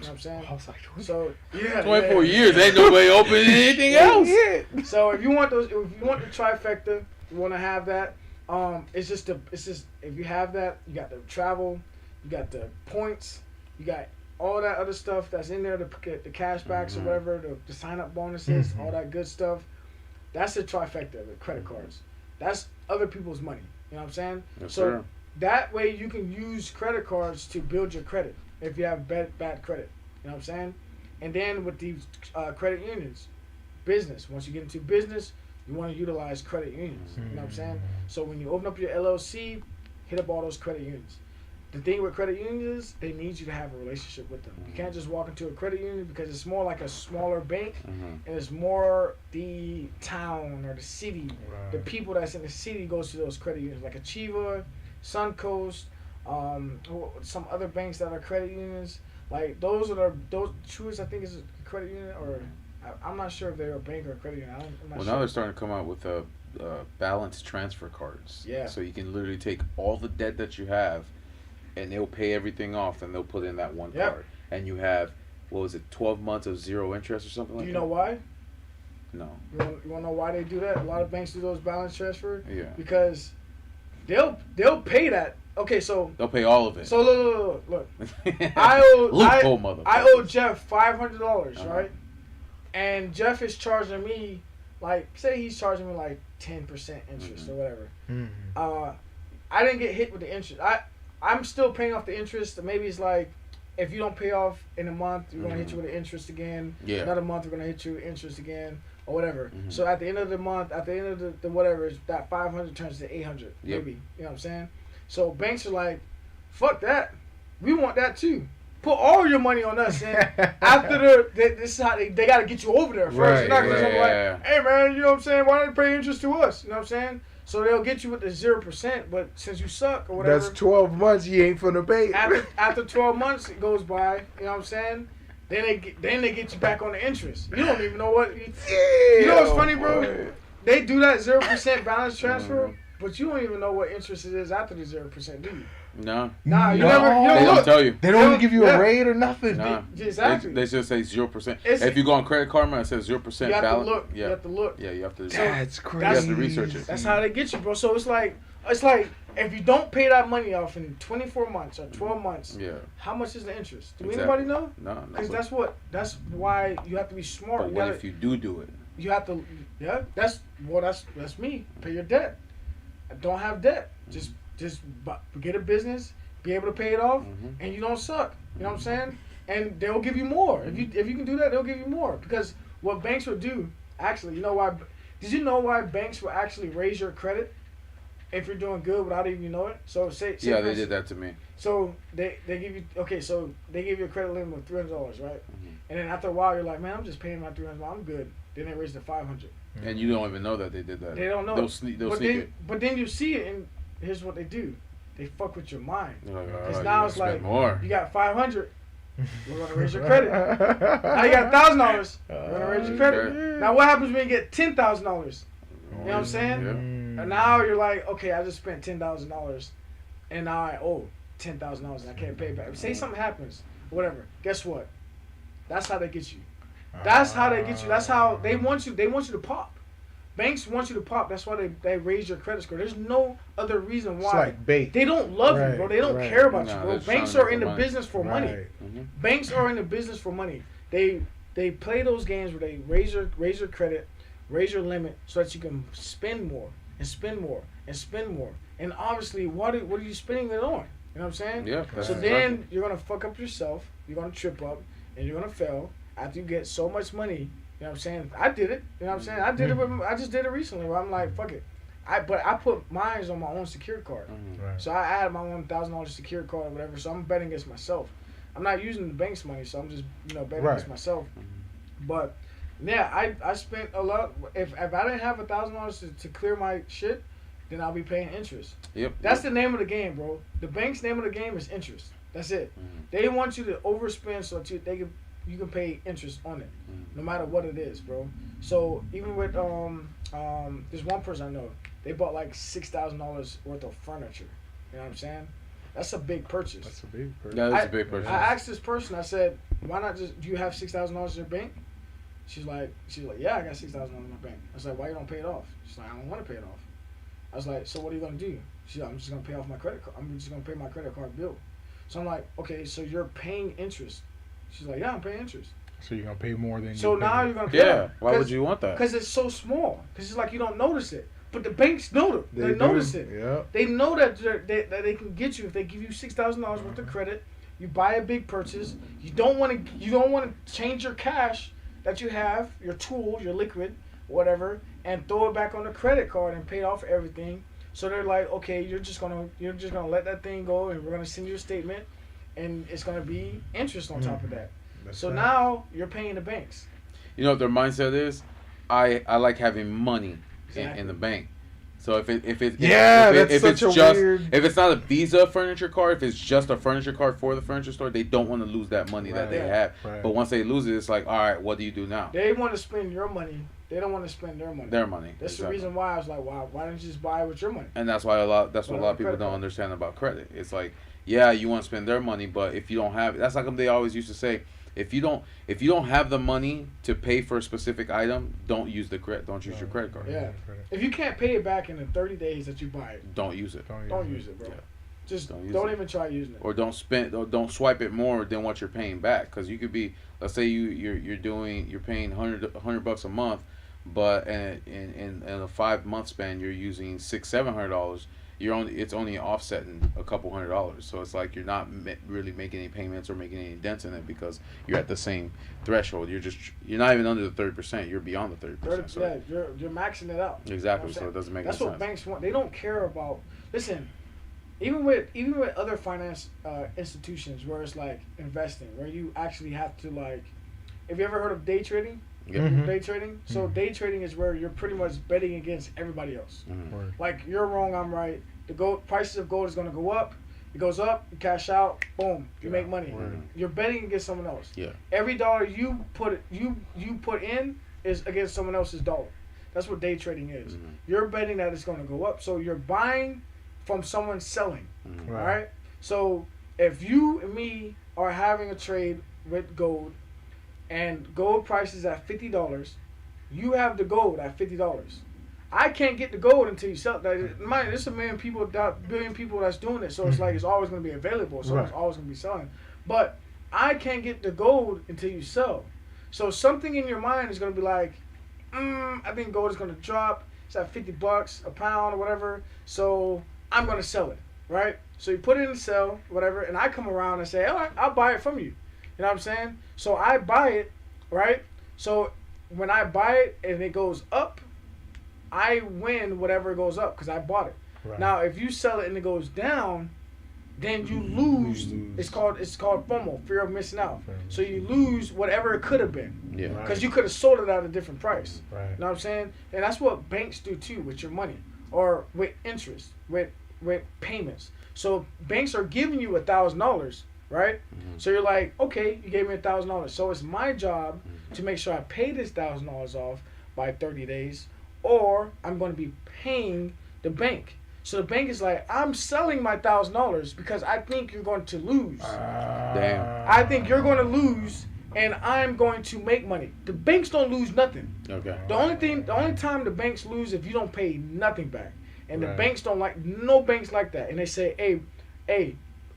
what I'm saying? I was like, So yeah, 24 years, ain't nobody opening anything else. Yeah. So if you want the trifecta, you want to have that. It's just if you have that, you got the travel, you got the points, you got all that other stuff that's in there, the cash backs or whatever, the sign up bonuses, all that good stuff. That's the trifecta, the credit cards. That's other people's money. You know what I'm saying? Yes, So sir. that way you can use credit cards to build your credit if you have bad credit. You know what I'm saying? And then with these credit unions, business. Once you get into business, you want to utilize credit unions. You know what I'm saying? So when you open up your LLC, hit up all those credit unions. The thing with credit unions is they need you to have a relationship with them. You can't just walk into a credit union because it's more like a smaller bank and it's more the town or the city. Right. The people that's in the city goes to those credit unions like Achieva, Suncoast, some other banks that are credit unions. Like those Truist, I think is a credit union, or I'm not sure if they're a bank or a credit union. I'm not Well, sure. now they're starting to come out with balance transfer cards. Yeah. So you can literally take all the debt that you have, and they'll pay everything off, and they'll put in that one Yep. card. And you have, 12 months of 0 interest or something like Do that? you know why? No. You want to know why they do that? A lot of banks do those balance transfer Yeah. because they'll pay that. Okay, so They'll pay all of it. so look. I Loophole, motherfucker. owe Jeff $500, Uh-huh. right? And Jeff is charging me, like, say he's charging me like 10% interest or whatever. I didn't get hit with the interest. I'm still paying off the interest. Maybe it's like, if you don't pay off in a month, we're gonna hit you with the interest again. Yeah. Another month, we're gonna hit you with interest again, or whatever. Mhm. So at the end of the month, at the end of the whatever, that 500 turns to 800, Yep. maybe. You know what I'm saying? So banks are like, fuck that. We want that too. Put all your money on us. And after this is how they got to get you over there first. Right, They're not gonna right, be like, hey man, you know what I'm saying? Why don't you pay interest to us? You know what I'm saying? So they'll get you with the 0%, but since you suck or whatever, That's 12 months. You ain't finna pay. after 12 months it goes by, you know what I'm saying? Then they get you back on the interest. You don't even know what. You know what's funny, bro? Boy. They do that 0% balance transfer, but you don't even know what interest it is after the 0%, do you? No. Nah, you No. never. You They don't don't look. tell you. They don't even give you Yeah. a rate or nothing. Nah. Exactly. They just say 0%. It's- If you go on Credit Karma, it says 0% You have to balance. look. Yeah. You have to look. Yeah, you have to. That's crazy. You have to research it. That's how they get you, bro. So it's like if you don't pay that money off in 24 months or 12 months, Yeah. how much is the interest? Do Exactly. anybody know? No. Because that's why you have to be smart. But You what gotta- if you do it? You have to, yeah. That's me. Pay your debt. Don't have debt. Just get a business, be able to pay it off, and you don't suck. You know what I'm saying? And they'll give you more if you can do that. They'll give you more because what banks will do. Actually, you know why? Did you know why banks will actually raise your credit if you're doing good without even know it? So say Yeah, for they instance- did that to me. So they give you so they give you a credit limit of $300, right? And then after a while, you're like, man, I'm just paying my $300. I'm good. Then they raise it to $500. And you don't even know that they did that. They don't know. They'll sneak but it. then, but then you see it, and here's what they do: they fuck with your mind. They're like, Because you now gotta it's spend like more. you got $500. We're gonna raise your credit. Now you got $1,000. We're gonna raise your credit. Okay. Now what happens when you get $10,000? You know what I'm saying? Yeah. And now you're like, okay, I just spent $10,000, and now I owe $10,000 and I can't pay back. Say something happens, whatever. Guess what? That's how they get you. That's how they get you. That's how they want you. They want you to pop. Banks want you to pop. That's why they raise your credit score. There's no other reason why. It's like bait. They don't love you, Right, bro. They don't right. care about Nah, you, they're bro. just trying Banks to are make in the their money. business for money. Right. Banks are in the business for money. They play those games where they raise your credit, raise your limit so that you can spend more and spend more and spend more. And obviously, what are you spending it on? You know what I'm saying? Yeah. that's So exactly. then you're gonna fuck up yourself. You're gonna trip up, and you're gonna fail after you get so much money. You know what I'm saying? I did it. You know what I'm saying? I just did it recently. Where I'm like, fuck it. But I put mine on my own secured card. Right. So I added my own $1,000 secured card or whatever. So I'm betting against myself. I'm not using the bank's money, so I'm just betting Right. against myself. But yeah, I spent a lot. If I didn't have $1,000 to clear my shit, then I'll be paying interest. Yep. That's the name of the game, bro. The bank's name of the game is interest. That's it. They want you to overspend so that you can pay interest on it, no matter what it is, bro. So even with there's one person I know. They bought like $6,000 worth of furniture. You know what I'm saying? That's a big purchase. That's a big purchase. That is a big purchase. I asked this person. I said, "Why not just? Do you have $6,000 in your bank?" She's like, "Yeah, I got $6,000 in my bank." I was like, "Why you don't pay it off?" She's like, "I don't want to pay it off." I was like, "So what are you gonna do?" She's like, "I'm just gonna pay off my credit card. I'm just gonna pay my credit card bill." So I'm like, "Okay, so you're paying interest?" She's like, "Yeah, I'm paying interest." So you're gonna pay more than. So you now pay. you're gonna pay. Yeah. Why would you want that? Because it's so small. Because it's like you don't notice it, but the banks know it. They do. notice it. Yeah. They know that they can get you if they give you $6,000 worth of credit. You buy a big purchase. You don't want to change your cash that you have, your tools, your liquid, whatever, and throw it back on the credit card and pay off everything. So they're like, okay, you're just gonna let that thing go, and we're gonna send you a statement, and it's gonna be interest on top of that. That's So right. now you're paying the banks. You know what their mindset is? I like having money Exactly. in the bank. So if it's weird. if it's not a Visa furniture card, if it's just a furniture card for the furniture store, they don't want to lose that money that they Right. have. Right. But once they lose it, it's like, all right, what do you do now? They want to spend your money. They don't want to spend their money. Their money. That's Exactly. the reason why I was like, wow, why don't you just buy it with your money? And that's why a lot of people Credit don't card. understand about credit. It's like, yeah, you want to spend their money, but if you don't have it, that's like they always used to say, if you don't have the money to pay for a specific item, don't use your credit card. Yeah. If you can't pay it back in the 30 days that you buy it, Don't use it. don't use it, bro. Yeah. Just Don't use don't it. even try using it. Or don't swipe it more than what you're paying back, because you could be, let's say you're paying $100 a month, but in a 5-month span you're using $700. It's only offsetting a couple $100, so it's like you're not really making any payments or making any dents in it because you're at the same threshold. You're not even under the 30%. You're beyond the 30%. So Yeah, you're maxing it out. exactly. You know what I'm So saying? it doesn't make That's any what sense. banks want. They don't care about. Listen, even with other finance institutions where it's like investing, where you actually have to like. Have you ever heard of day trading? Yeah. Mhm. Day trading. So day trading is where you're pretty much betting against everybody else. Mhm. Like you're wrong, I'm right. The gold prices of gold is going to go up. It goes up, you cash out, boom, you make money. Word. You're betting against someone else. Yeah. Every dollar you put in is against someone else's dollar. That's what day trading is. Mhm. You're betting that it's going to go up, so you're buying from someone selling. Mhm. Right. All right. So if you and me are having a trade with gold, and gold price is at $50, you have the gold at $50. I can't get the gold until you sell it. Mind, there's a billion people that's doing it, so it's like it's always going to be available. So it's Right. always going to be selling. But I can't get the gold until you sell. So something in your mind is going to be like, I think gold is going to drop. It's at $50 a pound or whatever. So I'm going to sell it, right? So you put it in the sell, whatever, and I come around and say, all right, I'll buy it from you. You know what I'm saying? So I buy it, right? So when I buy it and it goes up, I win whatever goes up because I bought it. Right. Now, if you sell it and it goes down, then you lose. lose. It's called FOMO, fear of missing out. Fear of So you lose whatever it could have been Yeah. Right. because you could have sold it at a different price. Right. You know what I'm saying? And that's what banks do too with your money or with interest, with payments. So banks are giving you $1,000, right? Mhm. So you're like, okay, you gave me $1,000. So it's my job to make sure I pay this $1,000 off by 30 days, or I'm going to be paying the bank. So the bank is like, I'm selling my $1,000 because I think you're going to lose. Damn. I think you're going to lose, and I'm going to make money. The banks don't lose nothing. Okay. The only time the banks lose if you don't pay nothing back, and the Right. banks don't like. No banks like that, and they say, hey,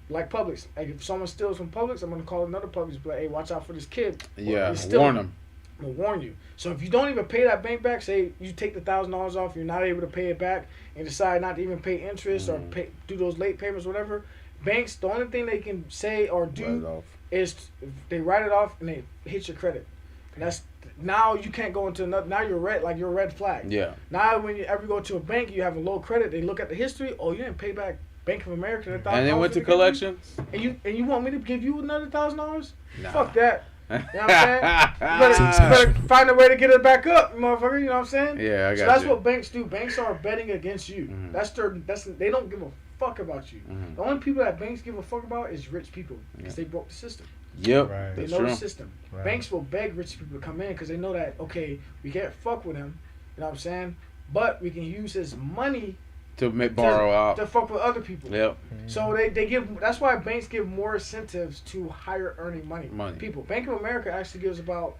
like Publix. Like if someone steals from Publix, I'm gonna call another Publix, be like, hey, watch out for this kid. Yeah. He's stealing. Warn them. I'm gonna warn you. So if you don't even pay that bank back, say you take the $1,000 off, you're not able to pay it back, and decide not to even pay interest or do those late payments, whatever. Banks, the only thing they can say or Write it do off. is they write it off and they hit your credit. And that's now you can't go into another. Now you're red, like you're a red flag. Yeah. Now when you ever go to a bank, you have a low credit. They look at the history. Oh, you didn't pay back Bank of America. $1,000 And they went to they gave you? collections. And you want me to give you another $1,000? Nah. Fuck that. You know what I'm saying? You better find a way to get it back up, motherfucker. You know what I'm saying? Yeah, I got So that's you. what banks do. Banks are betting against you. Mhm. They don't give a fuck about you. Mhm. The only people that banks give a fuck about is rich people because they broke the system. Yep. Right. They That's know true. the system. Right. Banks will beg rich people to come in because they know that, okay, we can't fuck with him. You know what I'm saying? But we can use his money borrow out. To fuck with other people. Yep. So they give. That's why banks give more incentives to higher earning money people. Bank of America actually gives about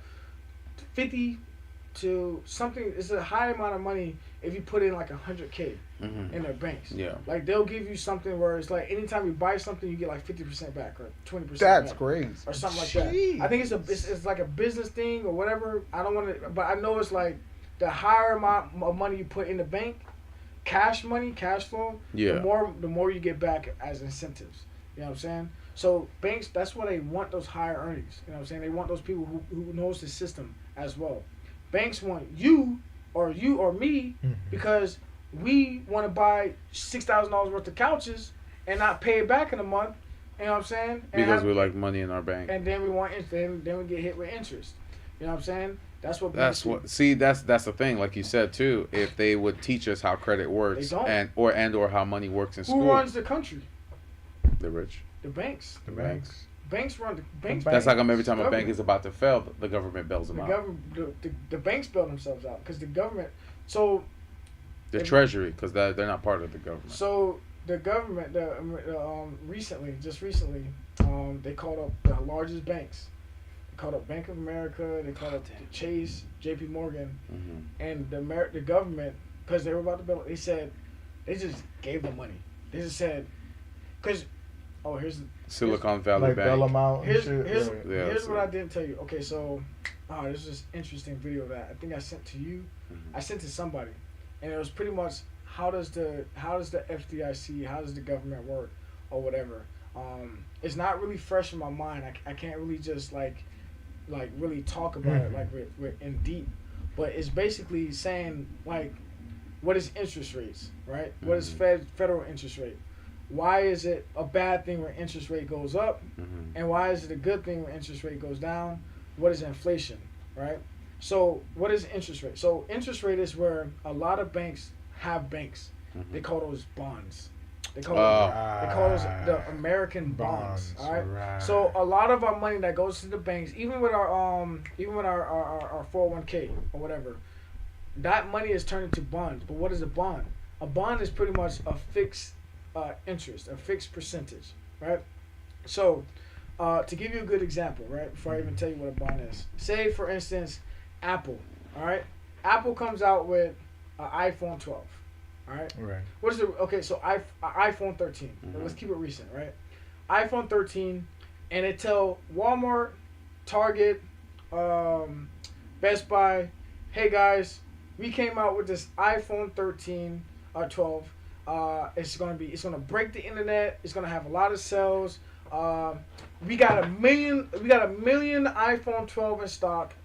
50 to something. It's a high amount of money if you put in like 100K in their banks. Yeah. Like they'll give you something where it's like anytime you buy something, you get like 50% back or 20%. That's back, crazy. or something like that. I think it's like a business thing or whatever. I don't want to, but I know it's like the higher amount of money you put in the bank. Cash money, cash flow, yeah. the more you get back as incentives. You know what I'm saying? So banks, that's why they want those higher earnings. You know what I'm saying? They want those people who knows the system as well. Banks want you or me because we want to buy $6,000 worth of couches and not pay it back in a month. You know what I'm saying? And because we like money in our bank. And then we want then we get hit with interest. You know what I'm saying? That's what that's the thing, like you said too. If they would teach us how credit works or how money works in school. Who runs the country? The rich. The banks. The banks. Banks run the banks. That's how come every time a bank is about to fail, the government bails them out. The banks bail themselves out because the government. So. The treasury, because they're not part of the government. So the government, recently, they called up the largest banks. Called up Bank of America, they called up Chase, J.P. Morgan, and the government, because they were about to build, they just gave them money. They just said, here's Silicon Valley like Bank. bail them out. Here's what I didn't tell you. Okay, so there's this interesting video that I think I sent to you. I sent to somebody, and it was pretty much how does the FDIC, how does the government work, or whatever. It's not really fresh in my mind. I can't really just like really talk about it like with in deep, but it's basically saying like, what is interest rates, right? What is federal interest rate? Why is it a bad thing when interest rate goes up, and why is it a good thing when interest rate goes down? What is inflation, right? So what is interest rate? So interest rate is where a lot of banks have banks. They call those bonds. They call those the American bonds. All right? So a lot of our money that goes to the banks, even with our 401k or whatever, that money is turned into bonds. But what is a bond? A bond is pretty much a fixed interest, a fixed percentage, right? So to give you a good example, right, before I even tell you what a bond is, say for instance, Apple. All right, Apple comes out with an iPhone 12. All right. Right. What is it? Okay, so iPhone 13. Let's keep it recent, right? iPhone 13, and they tell Walmart, Target, Best Buy, hey guys, we came out with this iPhone 13 or 12. It's gonna break the internet. It's gonna have a lot of sales. We got a million iPhone 12 in stock.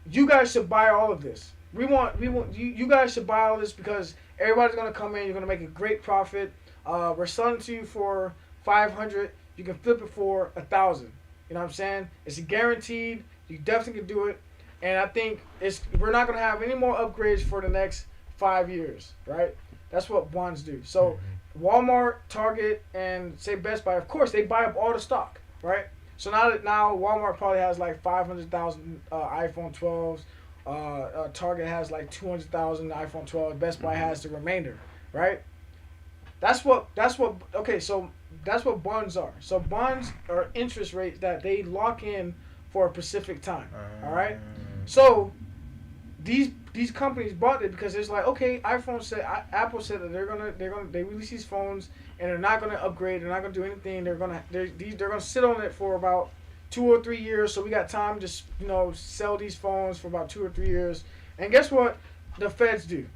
You guys should buy all of this. We want you guys should buy all this because everybody's gonna come in. You're gonna make a great profit. We're selling to you for $500. You can flip it for $1,000. You know what I'm saying? It's guaranteed. You definitely can do it. And I think we're not gonna have any more upgrades for the next 5 years, right? That's what bonds do. So Walmart, Target, and say Best Buy, of course, they buy up all the stock, right? So now Walmart probably has like 500,000 iPhone 12s. Target has like 200,000 iPhone 12. Best Buy has the remainder, right? That's what bonds are. So bonds are interest rates that they lock in for a specific time. All right. So these companies bought it because it's like, okay, Apple said that they release these phones and they're not gonna upgrade. They're not gonna do anything. They're gonna sit on it for about 2 or 3 years, so we got time to sell these phones for about 2 or 3 years. And guess what? The feds do.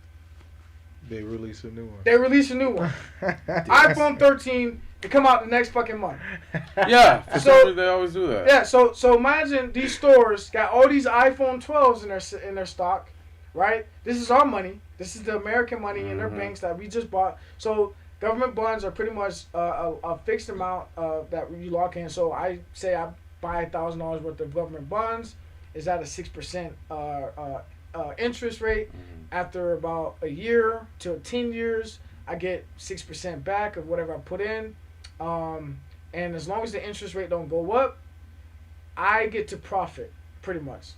They release a new one. iPhone 13. They come out the next fucking month. Yeah, so they always do that. Yeah, so imagine these stores got all these iPhone 12s in their stock, right? This is our money. This is the American money in their banks that we just bought. So government bonds are pretty much a fixed amount that you lock in. So I say I buy $1,000 worth of government bonds. Is at a 6% interest rate. After about a year to 10 years, I get 6% back of whatever I put in. And as long as the interest rate don't go up, I get to profit pretty much.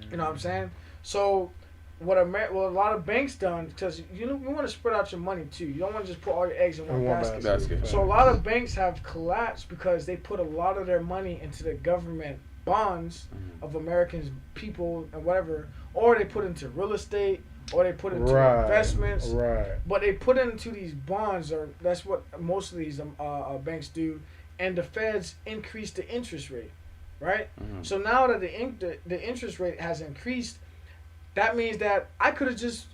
You know what I'm saying? So what a lot of banks done, because you want to spread out your money too. You don't want to just put all your eggs in one basket. So a lot of banks have collapsed because they put a lot of their money into the government bonds of Americans, people, and whatever, or they put into real estate, or they put into investments. Right. But they put into these bonds, or that's what most of these banks do, and the Feds increase the interest rate, right? So now that the interest rate has increased, that means that I could have just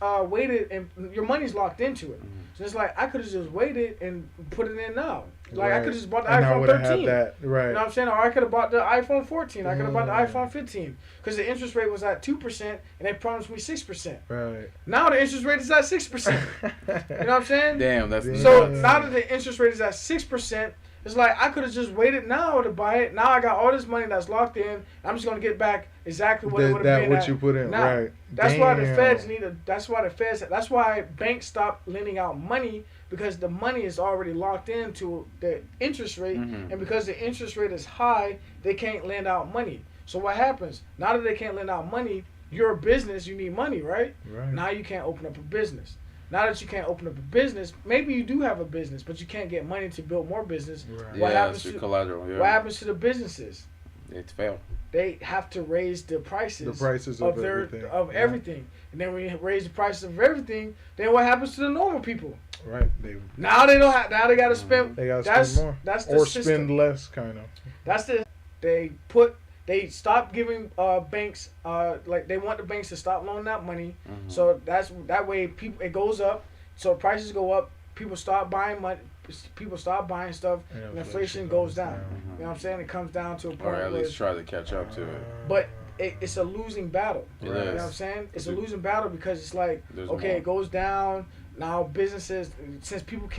waited, and your money's locked into it. So it's like I could have just waited and put it in now. Like I could have just bought the iPhone 13. That, right. You know what I'm saying? Or I could have bought the iPhone 14. I could have bought the iPhone 15 because the interest rate was at 2% and they promised me 6%. Right. Now the interest rate is at 6%. You know what I'm saying? Damn, that's so now that the interest rate is at 6%. It's like I could have just waited now to buy it. Now I got all this money that's locked in. I'm just gonna get back exactly what it would have been. What you put in, now, right? That's why the Feds need a. That's why banks stop lending out money, because the money is already locked into the interest rate, and because the interest rate is high, they can't lend out money. So what happens now that they can't lend out money? You're a business. You need money, right? Right. Now you can't open up a business. Now that you can't open up a business, maybe you do have a business, but you can't get money to build more business. Right. What happens to collateral? Yeah. What happens to the businesses? It's failed. They have to raise the prices. The prices of everything. Everything. And then when you raise the prices of everything, then what happens to the normal people? Right. Now they don't have. Now they got to spend. They got to spend more. That's the or system. Spend less, kind of. They stopped giving banks like they want the banks to stop loaning out money. So that way it goes up. So prices go up. People stop buying money. People stop buying stuff. And inflation goes down. You know what I'm saying? It comes down to a point or at least try to catch up to it. But it's a losing battle. You know what I'm saying? It's a losing battle because it's like it goes down. Now businesses, since people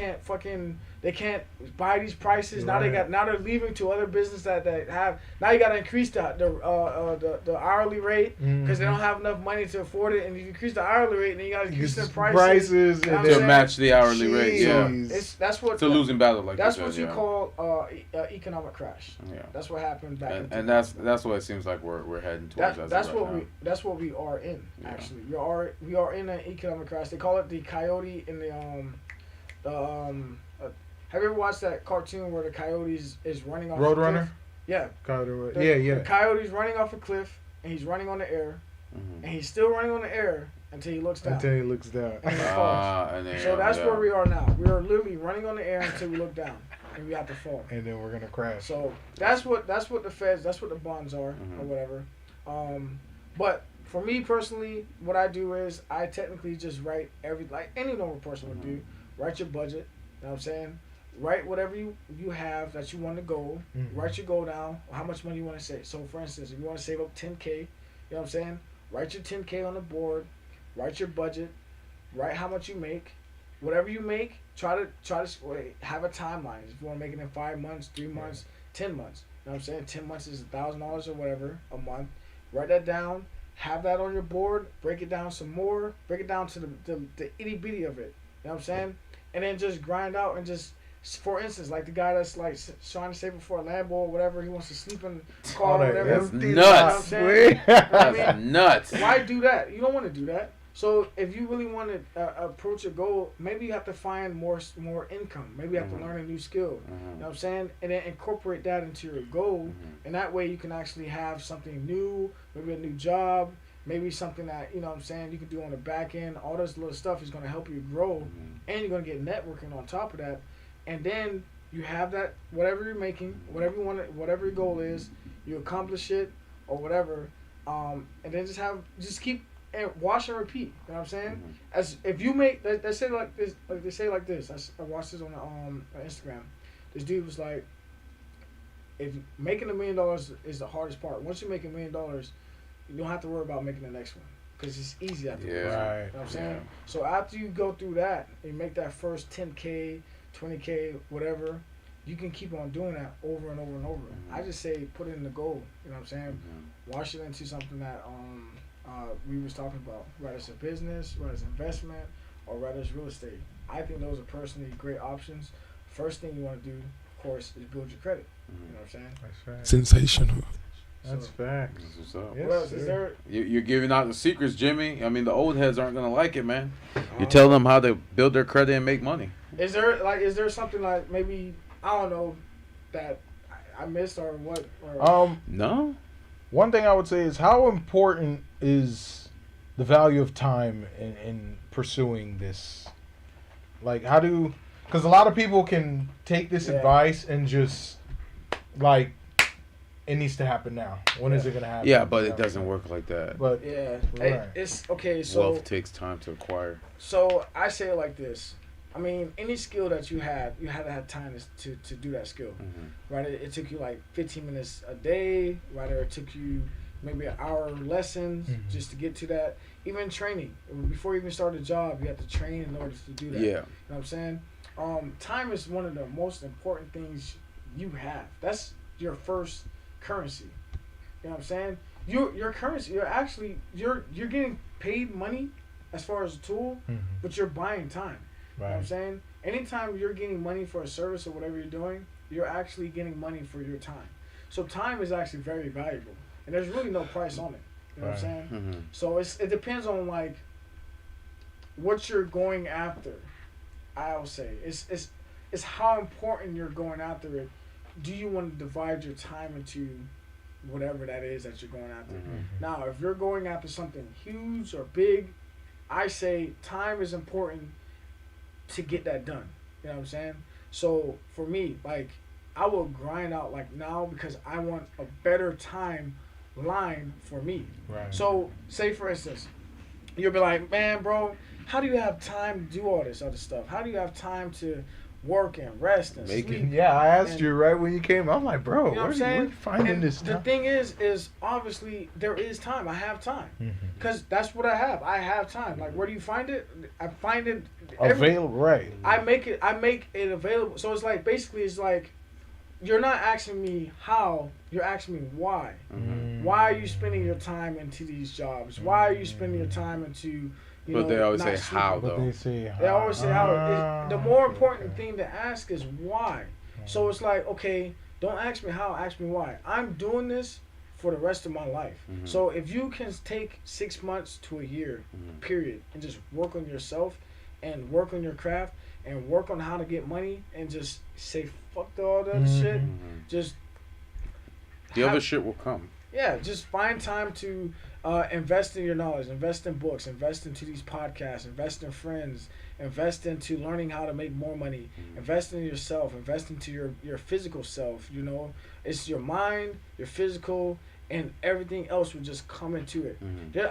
they can't buy these prices. Now they're leaving to other businesses that have. Now you got to increase the hourly rate because they don't have enough money to afford it. And if you increase the hourly rate, then you got to increase the prices to match the hourly rate. Yeah, it's a losing battle. Like that's what you call economic crash. Yeah, that's what happened back. And that's what it seems like we're heading towards. That's what we are in. Actually, we are in an economic crash. They call it the coyote in have you ever watched that cartoon where the coyote is running off Roadrunner? a cliff? Yeah. The coyote's running off a cliff and he's running on the air, and he's still running on the air until he looks down. And he falls. So that's where we are now. We are literally running on the air until we look down, and we have to fall. And then we're gonna crash. So that's what the Feds, that's what the bonds are, or whatever. But for me personally, what I do is I technically just write like any normal person would do. Write your budget. You know what I'm saying? Write whatever you have that you want to go. Write your goal down. How much money you want to save. So for instance, if you want to save up $10K, you know what I'm saying? Write your $10K on the board. Write your budget. Write how much you make. Whatever you make, try to have a timeline. If you want to make it in 5 months, 3 months, 10 months. You know what I'm saying? 10 months is $1,000 or whatever a month. Write that down. Have that on your board. Break it down some more. Break it down to the itty bitty of it. You know what I'm saying? And then just grind out and just. For instance, like the guy that's like trying to save it for a Lambo or whatever, he wants to sleep in the car or whatever. That's nuts. That's nuts. Why do that? You don't want to do that. So if you really want to approach a goal, maybe you have to find more income. Maybe you have to learn a new skill. You know what I'm saying? And then incorporate that into your goal. And that way you can actually have something new, maybe a new job, maybe something that, you know what I'm saying, you can do on the back end. All this little stuff is going to help you grow. And you're going to get networking on top of that. And then you have that, whatever you're making, whatever you want, whatever your goal is, you accomplish it or whatever, and then just keep and wash and repeat. You know what I'm saying? As if you make, they say like this, I watched this on Instagram. This dude was like, if making $1 million is the hardest part. Once you make $1 million, you don't have to worry about making the next one because it's easy after. Right. You know what I'm saying? So after you go through that, and you make that first 10K. 20K, whatever, you can keep on doing that over and over and over. I just say put it in the goal. You know what I'm saying? Wash it into something that we was talking about. Whether it's a business, whether it's investment, or whether it's real estate. I think those are personally great options. First thing you want to do, of course, is build your credit. You know what I'm saying? That's right. Sensational. That's facts. That's what's up. Yes, What else? sir. Is there? You're giving out the secrets, Jimmy. I mean, the old heads aren't gonna like it, man. You tell them how to build their credit and make money. Is there something like maybe I don't know that I missed or what? Or, No. One thing I would say is how important is the value of time in pursuing this? Like, because a lot of people can take this advice and just, like, it needs to happen now. When is it going to happen? Yeah, but it doesn't work like that. But, yeah, right. it's okay. So Wealth takes time to acquire. So I say it like this. I mean, any skill that you had to have time to do that skill. Mm-hmm. Right? It took you like 15 minutes a day. Right? Or it took you maybe an hour lessons just to get to that. Even training. Before you even start a job, you have to train in order to do that. Yeah. You know what I'm saying? Time is one of the most important things you have. That's your first currency. You know what I'm saying? Your currency. You're getting paid money as far as a tool, but you're buying time. You know what I'm saying? Anytime you're getting money for a service or whatever you're doing, you're actually getting money for your time. So time is actually very valuable, and there's really no price on it. You know what I'm saying? Mm-hmm. So it depends on like what you're going after. I'll say it's how important you're going after it. Do you want to divide your time into whatever that is that you're going after? Now, if you're going after something huge or big, I say time is important to get that done. You know what I'm saying? So for me, like, I will grind out like now because I want a better time line for me. Right. So say for instance, you'll be like, man, bro, how do you have time to do all this other stuff? How do you have time to work and rest and sleep? Yeah, I asked you right when you came. I'm like, bro, You know what I'm where saying? you finding And this the time? thing is obviously there is time. I have time because that's what I have. I have time. Like, where do you find it? I find it Available, right? I make it available. So it's like basically it's like you're not asking me how. You're asking me why. Why are you spending your time into these jobs? Why are you spending your time into But they always say how, But though. they say how. They always say how. The more important thing to ask is why. So it's like, okay, don't ask me how, ask me why. I'm doing this for the rest of my life. So if you can take 6 months to a year, period, and just work on yourself and work on your craft and work on how to get money and just say fuck to all the other shit, just The other shit will come. yeah, just find time to invest in your knowledge, invest in books, invest into these podcasts, invest in friends, invest into learning how to make more money, invest in yourself, invest into your physical self. You know, it's your mind, your physical, and everything else will just come into it.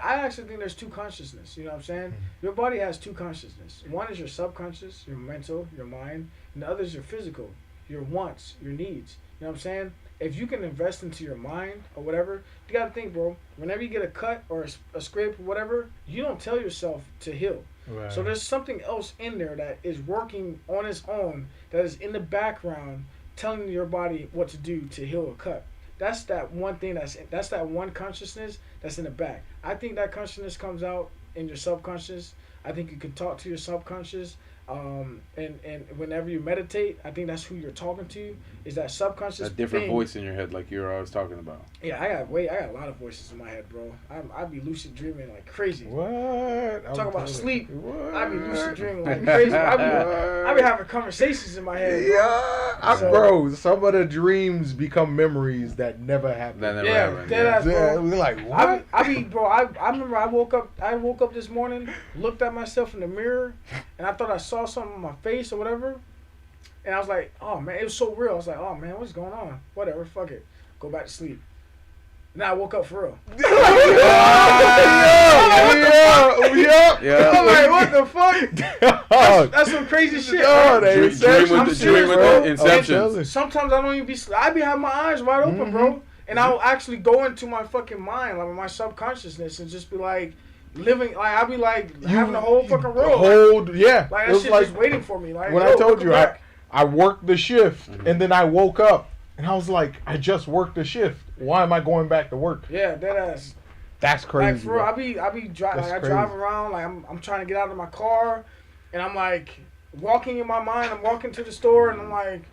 I actually think there's two consciousness. You know what I'm saying? Your body has two consciousness. One is your subconscious, your mental, your mind, and the other is your physical, your wants, your needs. You know what I'm saying? If you can invest into your mind or whatever, you gotta think, bro. Whenever you get a cut or a scrape or whatever, you don't tell yourself to heal. Right. So there's something else in there that is working on its own, that is in the background, telling your body what to do to heal a cut. That's that one thing that's that one consciousness that's in the back. I think that consciousness comes out in your subconscious. I think you can talk to your subconscious. And whenever you meditate, I think that's who you're talking to, is that subconscious A different thing. voice in your head, like you're always talking about. Yeah, I got a lot of voices in my head, bro. I be lucid dreaming like crazy. What? Talk about sleep. What? I be lucid dreaming like crazy. I be having conversations in my head. Bro. Yeah, bro. Some of the dreams become memories that never happened. That never Yeah, happened. dead ass, bro. We're like, what? I remember I woke up this morning, looked at myself in the mirror, and I thought I saw something on my face or whatever. And I was like, oh man, it was so real. I was like, oh man, what's going on? Whatever, fuck it. Go back to sleep. And then I woke up for real. Yeah. I'm like, what the fuck? That's some crazy shit. Oh, Right? they Dream with the I'm Inception. serious. Sometimes I don't even be. I be having my eyes wide open, bro. And I'll actually go into my fucking mind, like my subconsciousness, and just be like living. Like I'll be like having a whole fucking world. Yeah. Like It that was shit like just waiting for me. Like when yo, I told welcome you, back. I worked the shift, and then I woke up, and I was like, I just worked the shift. Why am I going back to work? Yeah, that ass. That's crazy. Like for real, bro. I be driving. That's Like, I crazy. drive around. Like I'm trying to get out of my car, and I'm like walking in my mind. I'm walking to the store, and I'm like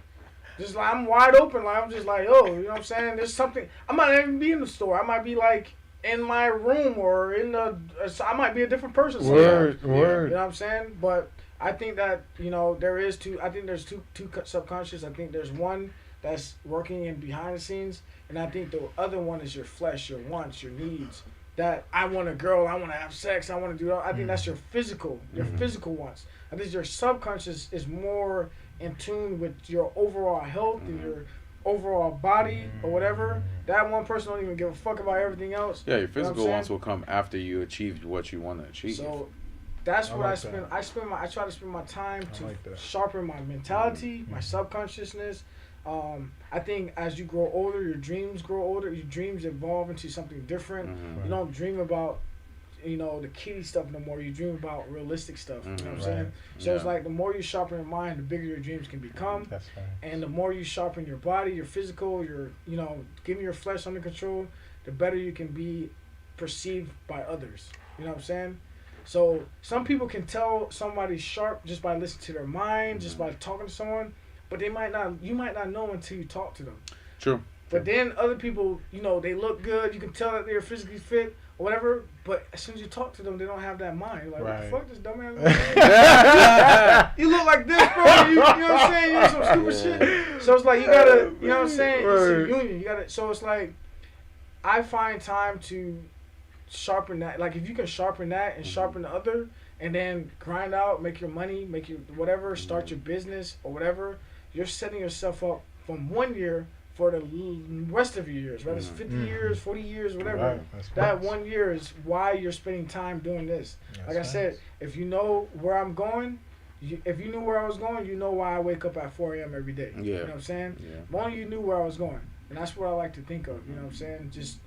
Just like I'm wide open. Like I'm just like, oh, you know what I'm saying? There's something. I might not even be in the store. I might be like in my room or in the. I might be a different person. Word. You know what I'm saying? But I think that there is two. I think there's two subconscious. I think there's one that's working in behind the scenes, and I think the other one is your flesh, your wants, your needs. That I want a girl, I want to have sex, I want to do that. I think that's your physical wants. I think your subconscious is more in tune with your overall health and your overall body or whatever. That one person don't even give a fuck about everything else. Yeah, your physical wants will come after you achieved what you want to achieve. So that's what I spend. I try to spend my time to sharpen my mentality, my subconsciousness. I think as you grow older, your dreams grow older. Your dreams evolve into something different. You don't dream about, the kiddie stuff no more. You dream about realistic stuff. You know what I'm saying? So it's like the more you sharpen your mind, the bigger your dreams can become. That's right. And the more you sharpen your body, your physical, getting your flesh under control, the better you can be perceived by others. You know what I'm saying? So some people can tell somebody's sharp just by listening to their mind, just by talking to someone. But you might not know until you talk to them. True. But then other people, they look good. You can tell that they're physically fit or whatever. But as soon as you talk to them, they don't have that mind. You're like, what the fuck, this dumbass? You look like this, bro. You know what I'm saying? You some stupid shit. So it's like you gotta, you know what I'm saying? It's a union. You gotta. So it's like I find time to sharpen that. Like if you can sharpen that and sharpen the other, and then grind out, make your money, make your whatever, start your business or whatever. You're setting yourself up from 1 year for the rest of your years, whether it's 50 years, 40 years, whatever. Right. That 1 year is why you're spending time doing this. Like I said, if you know where I'm going, if you knew where I was going, you know why I wake up at 4 a.m. every day. Yeah. You know what I'm saying? Yeah. If only you knew where I was going. And that's what I like to think of, you know what I'm saying? Just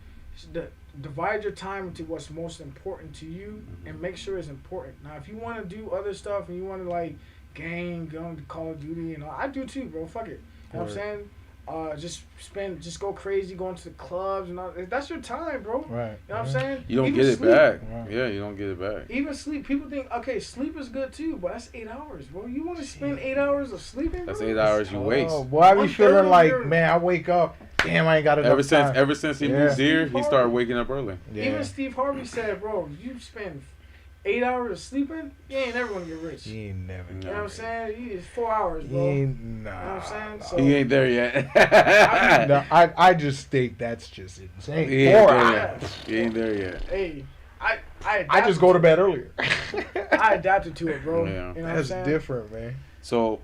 divide your time into what's most important to you and make sure it's important. Now, if you want to do other stuff and you want to, like, gang, going to Call of Duty and all. I do too, bro. Fuck it. You know what I'm saying? Just go crazy, going to the clubs and all. That's your time, bro. Right. You know what I'm saying? You don't Even get it sleep. back. Right. Yeah, you don't get it back. Even sleep. People think, okay, sleep is good too, but that's 8 hours, bro. You want to spend 8 hours of sleeping, bro? That's 8 hours you waste. Oh, boy, I be feeling like, your- man, I wake up, damn, I ain't got enough time. Ever since he moved here, he started waking up early. Yeah. Even Steve Harvey said, bro, you spend 8 hours of sleeping, you ain't never gonna get rich. He ain't never. You know what I'm saying? It's 4 hours, bro. He ain't, You know what I'm saying? So, He ain't there yet. No, I just think that's just insane. He ain't there yet. Hey, I just go to bed earlier. I adapted to it, bro. Yeah. You know what I'm That's saying? different, man. So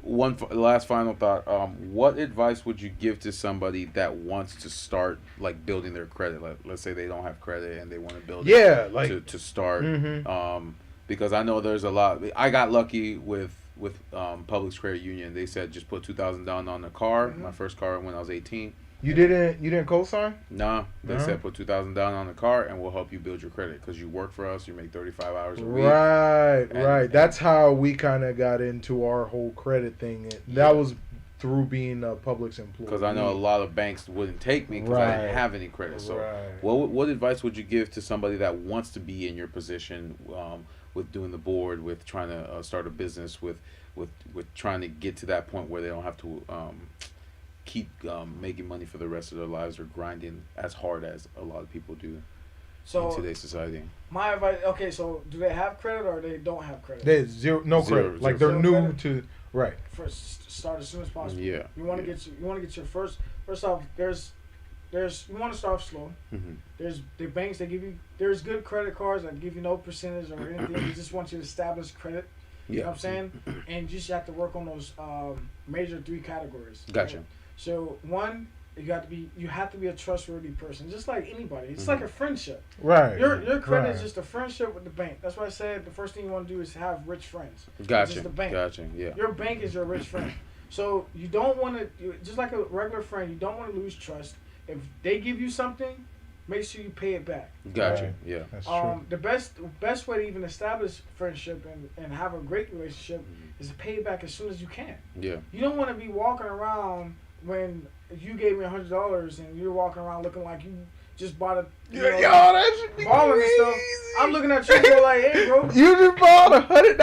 last final thought. What advice would you give to somebody that wants to start like building their credit? Like, let's say they don't have credit and they want to build it to start. Because I know there's a lot. I got lucky with Publix Credit Union. They said just put $2,000 down on the car. My first car when I was 18. You didn't co-sign? Nah, they said put $2,000 down on the car and we'll help you build your credit because you work for us. You make 35 hours a week. Right. That's how we kind of got into our whole credit thing. That was through being a Publix employee. Because I know a lot of banks wouldn't take me because I didn't have any credit. So, what advice would you give to somebody that wants to be in your position with doing the board, with trying to start a business, with trying to get to that point where they don't have to keep making money for the rest of their lives or grinding as hard as a lot of people do in today's society? My advice, okay, so do they have credit or they don't have credit? There's no credit. Like they're new credit? to First, start as soon as possible. Yeah. You want to get your first off. There's you want to start off slow. There's the banks that give you. There's good credit cards that give you no percentage or anything. They just want you to establish credit. You know what I'm saying? And you just have to work on those major 3 categories. Gotcha. Right? So one, you have to be a trustworthy person, just like anybody. It's like a friendship. Right. Your credit is just a friendship with the bank. That's why I said the first thing you want to do is have rich friends. Gotcha. Just the bank. Gotcha. Yeah. Your bank is your rich friend. So you don't want to, just like a regular friend, you don't want to lose trust. If they give you something, make sure you pay it back. Gotcha. Right. Yeah. That's true. The best way to even establish friendship and have a great relationship is to pay it back as soon as you can. Yeah. You don't want to be walking around when you gave me $100 and you're walking around looking like you just bought a that should be balling and stuff. crazy. I'm looking at you, bro, like, hey, bro. You just bought $100.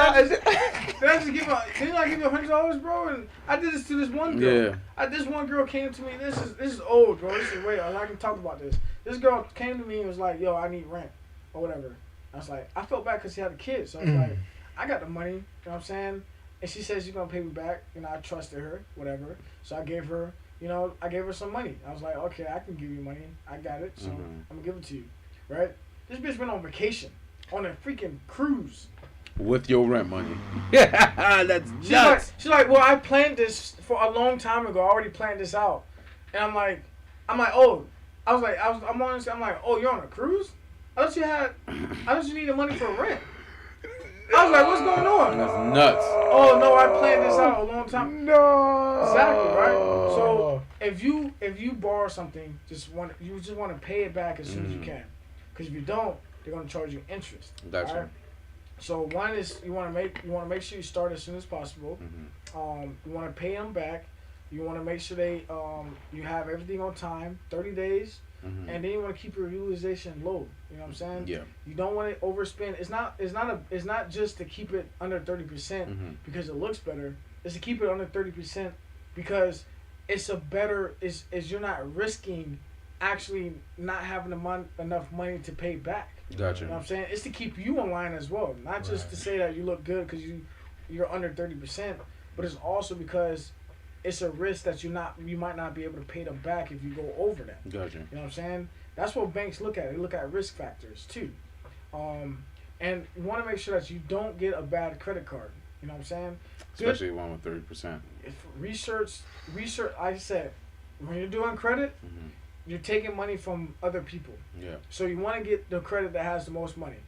Didn't I give you $100, bro? And I did this to this one girl. Yeah. This one girl came to me. This is old, bro. This is way. I can talk about this. This girl came to me and was like, "Yo, I need rent or whatever." I was like, I felt bad because she had a kid, so I was like, I got the money. You know what I'm saying? And she said she's gonna pay me back. You know, I trusted her, whatever. So I gave her, some money. I was like, okay, I can give you money. I got it. So I'm gonna give it to you, right? This bitch went on vacation on a freaking cruise. With your rent money. Yeah, that's nuts. She's like, well, I planned this for a long time ago. I already planned this out. And I'm like, oh, I'm like, oh, you're on a cruise? I thought you needed money for rent. I was like, what's going on? That's nuts. Oh no, I planned this out a long time. No. Exactly, right? So if you borrow something, you just want to pay it back as soon as you can. Because if you don't, they're gonna charge you interest. That's right. So one is you want to make sure you start as soon as possible. You want to pay them back. You want to make sure you have everything on time, 30 days, and then you want to keep your utilization low. You know what I'm saying? Yeah. You don't want to overspend. It's not just to keep it under 30% because it looks better. It's to keep it under 30% because it's you're not risking actually not having enough money to pay back. Gotcha. You know what I'm saying? It's to keep you in line as well. Not just to say that you look good because you're under 30%, but it's also because it's a risk that you might not be able to pay them back if you go over that. Gotcha. You know what I'm saying? That's what banks look at. They look at risk factors too. And you want to make sure that you don't get a bad credit card. You know what I'm saying? Especially one with 30%. If research, I said, when you're doing credit, you're taking money from other people. Yeah. So you want to get the credit that has the most money,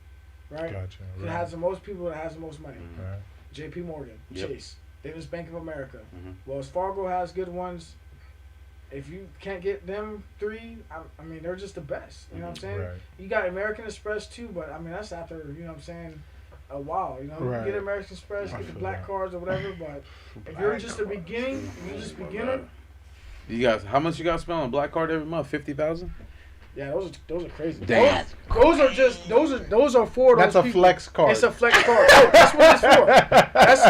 right? Gotcha. It has the most people that has the most money. Right. J.P. Morgan, Yep. Chase, Davis Bank of America. Wells Fargo has good ones. If you can't get them three, I mean, they're just the best. You know what I'm saying? Right. You got American Express too, but I mean, that's after, you know what I'm saying, a while. You know, you Right. get American Express, get the black cards or whatever, but if you're just a beginning, you're just a beginner. You guys, how much you got to spend on a black card every month? 50,000. Yeah, those are crazy. Damn. Those are for those That's a people. flex card. It's a flex card. Oh, that's what it's for.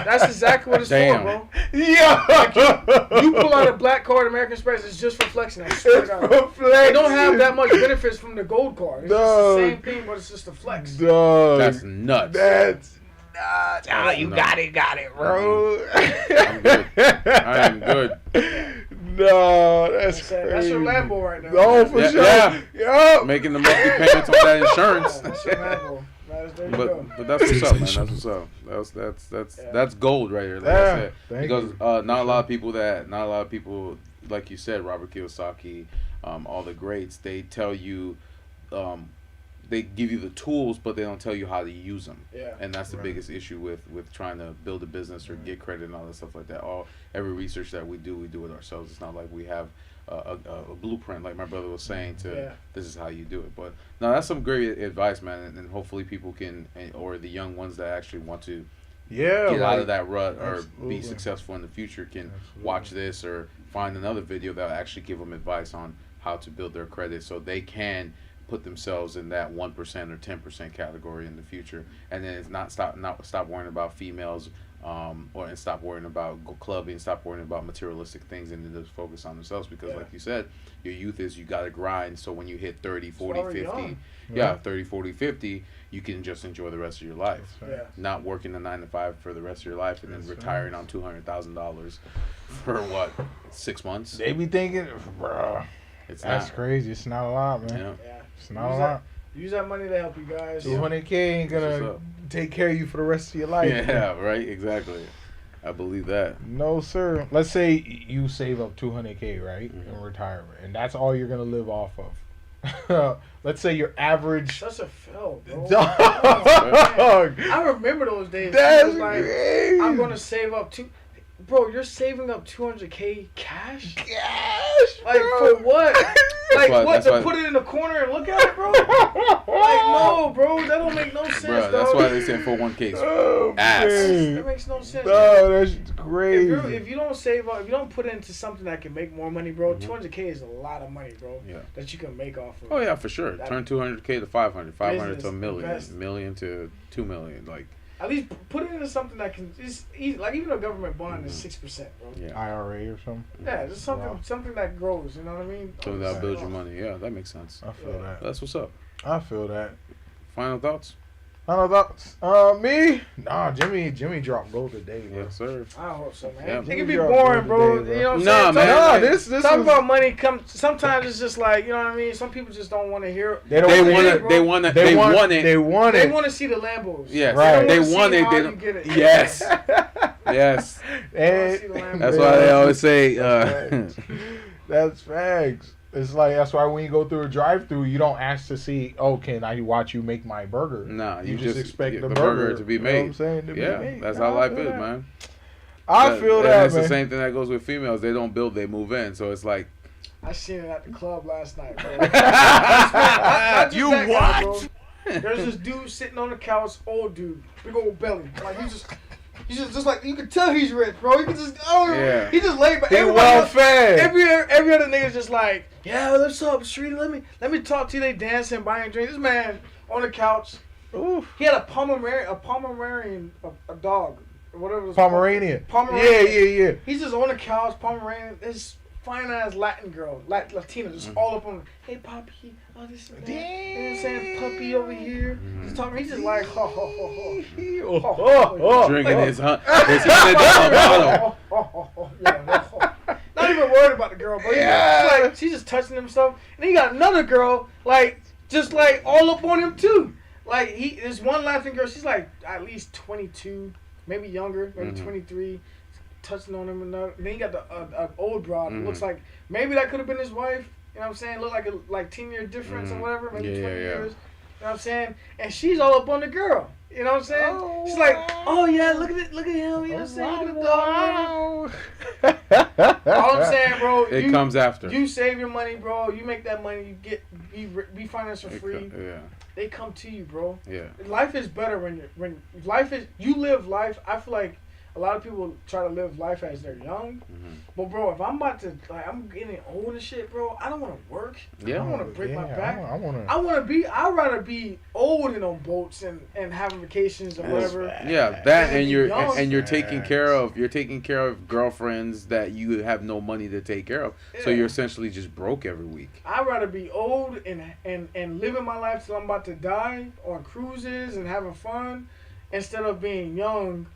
That's exactly what it's Damn. for, bro. Yeah. You pull out a black card, American Express, it's just for flexing. I swear to God. For flex. They don't have that much benefits from the gold card. It's just the same thing, but it's just a flex. Dog. That's nuts. That's nuts. Oh, you got it, bro. I'm good. I am good. No, that's crazy. That's your Lambo right now. No, for sure. Yeah. Yup. Making the monthly payments on that insurance. That's your Lambo. There you go. But that's what's up, man. That's what's up. That's gold right here. Like I said, because not a lot of people like you said, Robert Kiyosaki, all the greats, they tell you, they give you the tools, but they don't tell you how to use them. Yeah. And that's the biggest issue with trying to build a business or get credit and all that stuff like that. Every research that we do it ourselves. It's not like we have a blueprint, like my brother was saying, this is how you do it. But no, that's some great advice, man. And hopefully people can, or the young ones that actually want to get out of that rut or be successful in the future can watch this or find another video that will actually give them advice on how to build their credit so they can put themselves in that 1% or 10% category in the future, and then it's not stop worrying about females, and stop worrying about clubbing, stop worrying about materialistic things, and then just focus on themselves. Because like you said, your youth is, you got to grind, so when you hit 30, 40, 50, 30, 40, 50, you can just enjoy the rest of your life. Not working a 9 to 5 for the rest of your life and then retiring on $200,000 for what, 6 months? They be thinking, bro, that's crazy. It's not a lot, man. Yeah. It's not a lot. Use that money to help you guys. 200K ain't gonna take care of you for the rest of your life. Yeah, man. right. Exactly. I believe that. No, sir. Let's say you save up 200K, right, in retirement, and that's all you're gonna live off of. Let's say your average. Such a fail, bro. Dog. I remember those days. That's like, crazy. I'm gonna save up bro, you're saving up $200K cash? Cash, Like, bro. for what? Like, why- what, that's to why- put it in the corner and look at it, bro? Like, no, bro, that don't make no sense, Bro, dog. that's why they say 401ks. Oh, Ass. man. That makes no sense. No, that's If crazy. you don't save up, if you don't put it into something that can make more money, bro, Mhm. 200K is a lot of money, bro. Yeah. That you can make off of. Oh yeah, for sure. Turn 200K to 500, 500 to a Business, million, invest. million to 2 million. Like, At least put it into something that can just easy. Like even a government bond is Mhm. 6%, bro. yeah, IRA or something. Yeah, just something Wow. something that grows. You know what I mean? so that'll build your money. Yeah, that makes sense. I feel that. That's what's up. I feel that. Final thoughts? Final thoughts? Me? Nah, Jimmie dropped gold today, bro. Yes, sir. I hope so, man. Yeah. It can be Drop boring, gold bro. today, You know what I'm Nah, saying? man. Nah, Talk- this Talk was, about money. Sometimes it's just like, you know what I mean. Some people just don't want to hear. They don't They wanna want hear it. it, They want it. They They want want it. They want They it. want to see the Lambos. Yes, Right. they wanna want see it. how They you don't. get it. Yes, yes. And see the Lambos. That's why they always say. That's facts. It's like that's why when you go through a drive-through, you don't ask to see, oh, can I watch you make my burger? Nah, you just expect get the burger to be You know what made. I'm saying? To be Yeah, made. that's Nah, how I life feel is, that. man. I feel And that, it's man. the same thing that goes with females. They don't build, they move in. So it's like, I seen it at the club last night, bro. Not just You that guy, what? bro. There's this dude sitting on the couch, old dude, big old belly. Like he's just like you can tell he's rich, bro. You can just Yeah. he just laid back. He Everybody well else- fed. Every other nigga's just like, yeah, what's up, street? Let me talk to you. They dancing, buying drinks. This man on the couch. Oof. He had a Pomeranian, a dog, or whatever. It was Pomeranian. Pomeranian. Yeah. He's just on the couch, Pomeranian. This fine ass Latin girl, Latina, just all up on. Hey, Poppy, oh this and that. You know what I'm saying? Puppy over here. Just talking. He's just like, ho ho ho ho. drinking his $100 bottle. Not even worried about the girl, but she's just touching himself. And then he got another girl, just all up on him too. Like there's one laughing girl. She's like at least 22, maybe younger, maybe 23, touching on him. And then you got the old broad. Who looks like maybe that could have been his wife. You know what I'm saying? Look like 10-year difference or whatever, maybe 20 years. You know what I'm saying? And she's all up on the girl. You know what I'm saying? Oh, She's like, oh yeah, look at him. You know what I'm saying? Look at the dog. All I'm saying, bro, It comes after. You save your money, bro. You make that money. You be financial free. Yeah. They come to you, bro. Yeah. Life is better when life is you live life. I feel like a lot of people try to live life as they're young, but bro, if I'm about to I'm getting old and shit, bro. I don't want to work. Yeah. I don't want to break my back. I I'd rather be old and on boats and having vacations or whatever. Yeah, that And and be you're young. and you're taking care of girlfriends that you have no money to take care of. So Yeah. you're essentially just broke every week. I'd rather be old and living my life till I'm about to die on cruises and having fun instead of being young.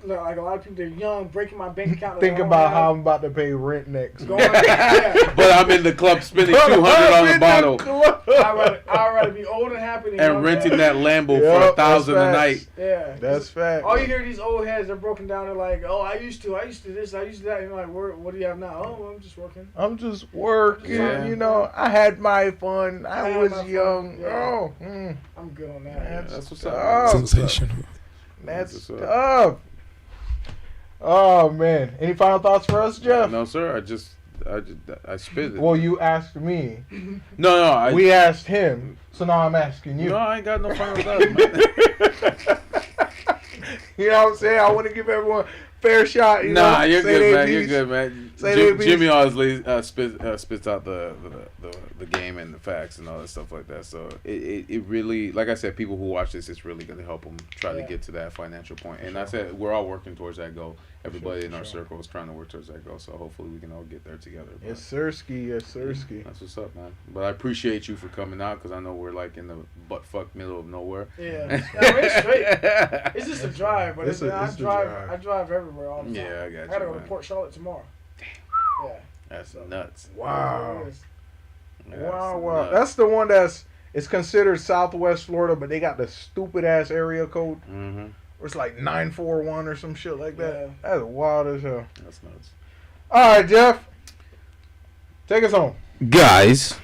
Like a lot of people, they're young, breaking my bank account. Think about how I'm about to pay rent next. Yeah. But I'm in the club spending $200 on a bottle I'd rather be old and happy than young. and renting that Lambo for Yup, $1,000 a that's night. Yeah. That's fact. All you hear these old heads, they're broken down. They're like, oh, I used to this, I used to that. And you're like, what do you have now? Oh, well, I'm just working. I'm just working. Yeah. You know, I had my fun. I had was my fun, young. yeah. Oh, I'm good on that. Yeah, that's what's up. tough. man. Sensational. That's That's what's tough. Oh man. Any final thoughts for us, Jeff? No, sir. I spit it. Well, you asked me. No. We asked him. So now I'm asking you. No, I ain't got no final thoughts, man. You know what I'm saying? I want to give everyone a fair shot. You Nah, know, you're say good, they man. You're piece. good, man. Say they piece. Jimmie always spits out the game and the facts and all that stuff like that. So it really, like I said, people who watch this, it's really going to help them try to get to that financial point. And I said we're all working towards that goal. Everybody in our circle is trying to work towards that goal. So hopefully we can all get there together. But Yes, sirski. Yes, sirski. that's what's up, man. But I appreciate you for coming out because I know we're like in the butt-fuck middle of nowhere. Yeah. It's straight. It's just a drive, but I drive everywhere all the time. Yeah, I got you, gotta go to man. Port Charlotte tomorrow. Yeah. That's nuts. Wow. That's Wow. nuts. That's the one it's considered Southwest Florida, but they got the stupid ass area code. Mm-hmm. Or it's like 941 or some shit like that. Yeah. That's wild as hell. That's nuts. All right, Jeff. Take us home. Guys,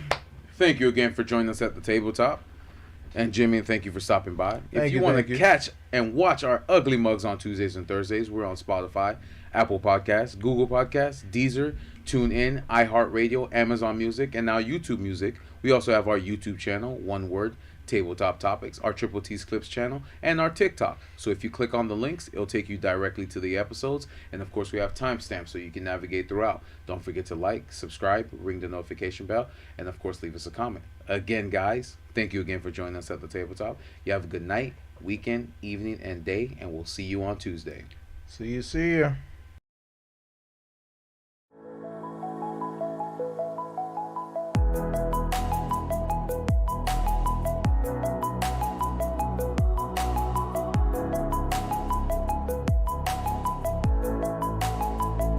thank you again for joining us at the tabletop. And Jimmy, thank you for stopping by. If you want thank to you. catch and watch our ugly mugs on Tuesdays and Thursdays, we're on Spotify, Apple Podcasts, Google Podcasts, Deezer, TuneIn, iHeartRadio, Amazon Music, and now YouTube Music. We also have our YouTube channel, one word, Tabletop Topics, our Triple T's Clips channel, and our TikTok. So if you click on the links, it'll take you directly to the episodes. And of course, we have timestamps so you can navigate throughout. Don't forget to like, subscribe, ring the notification bell, and of course, leave us a comment. Again, guys, thank you again for joining us at the tabletop. You have a good night, weekend, evening, and day, and we'll see you on Tuesday. See ya.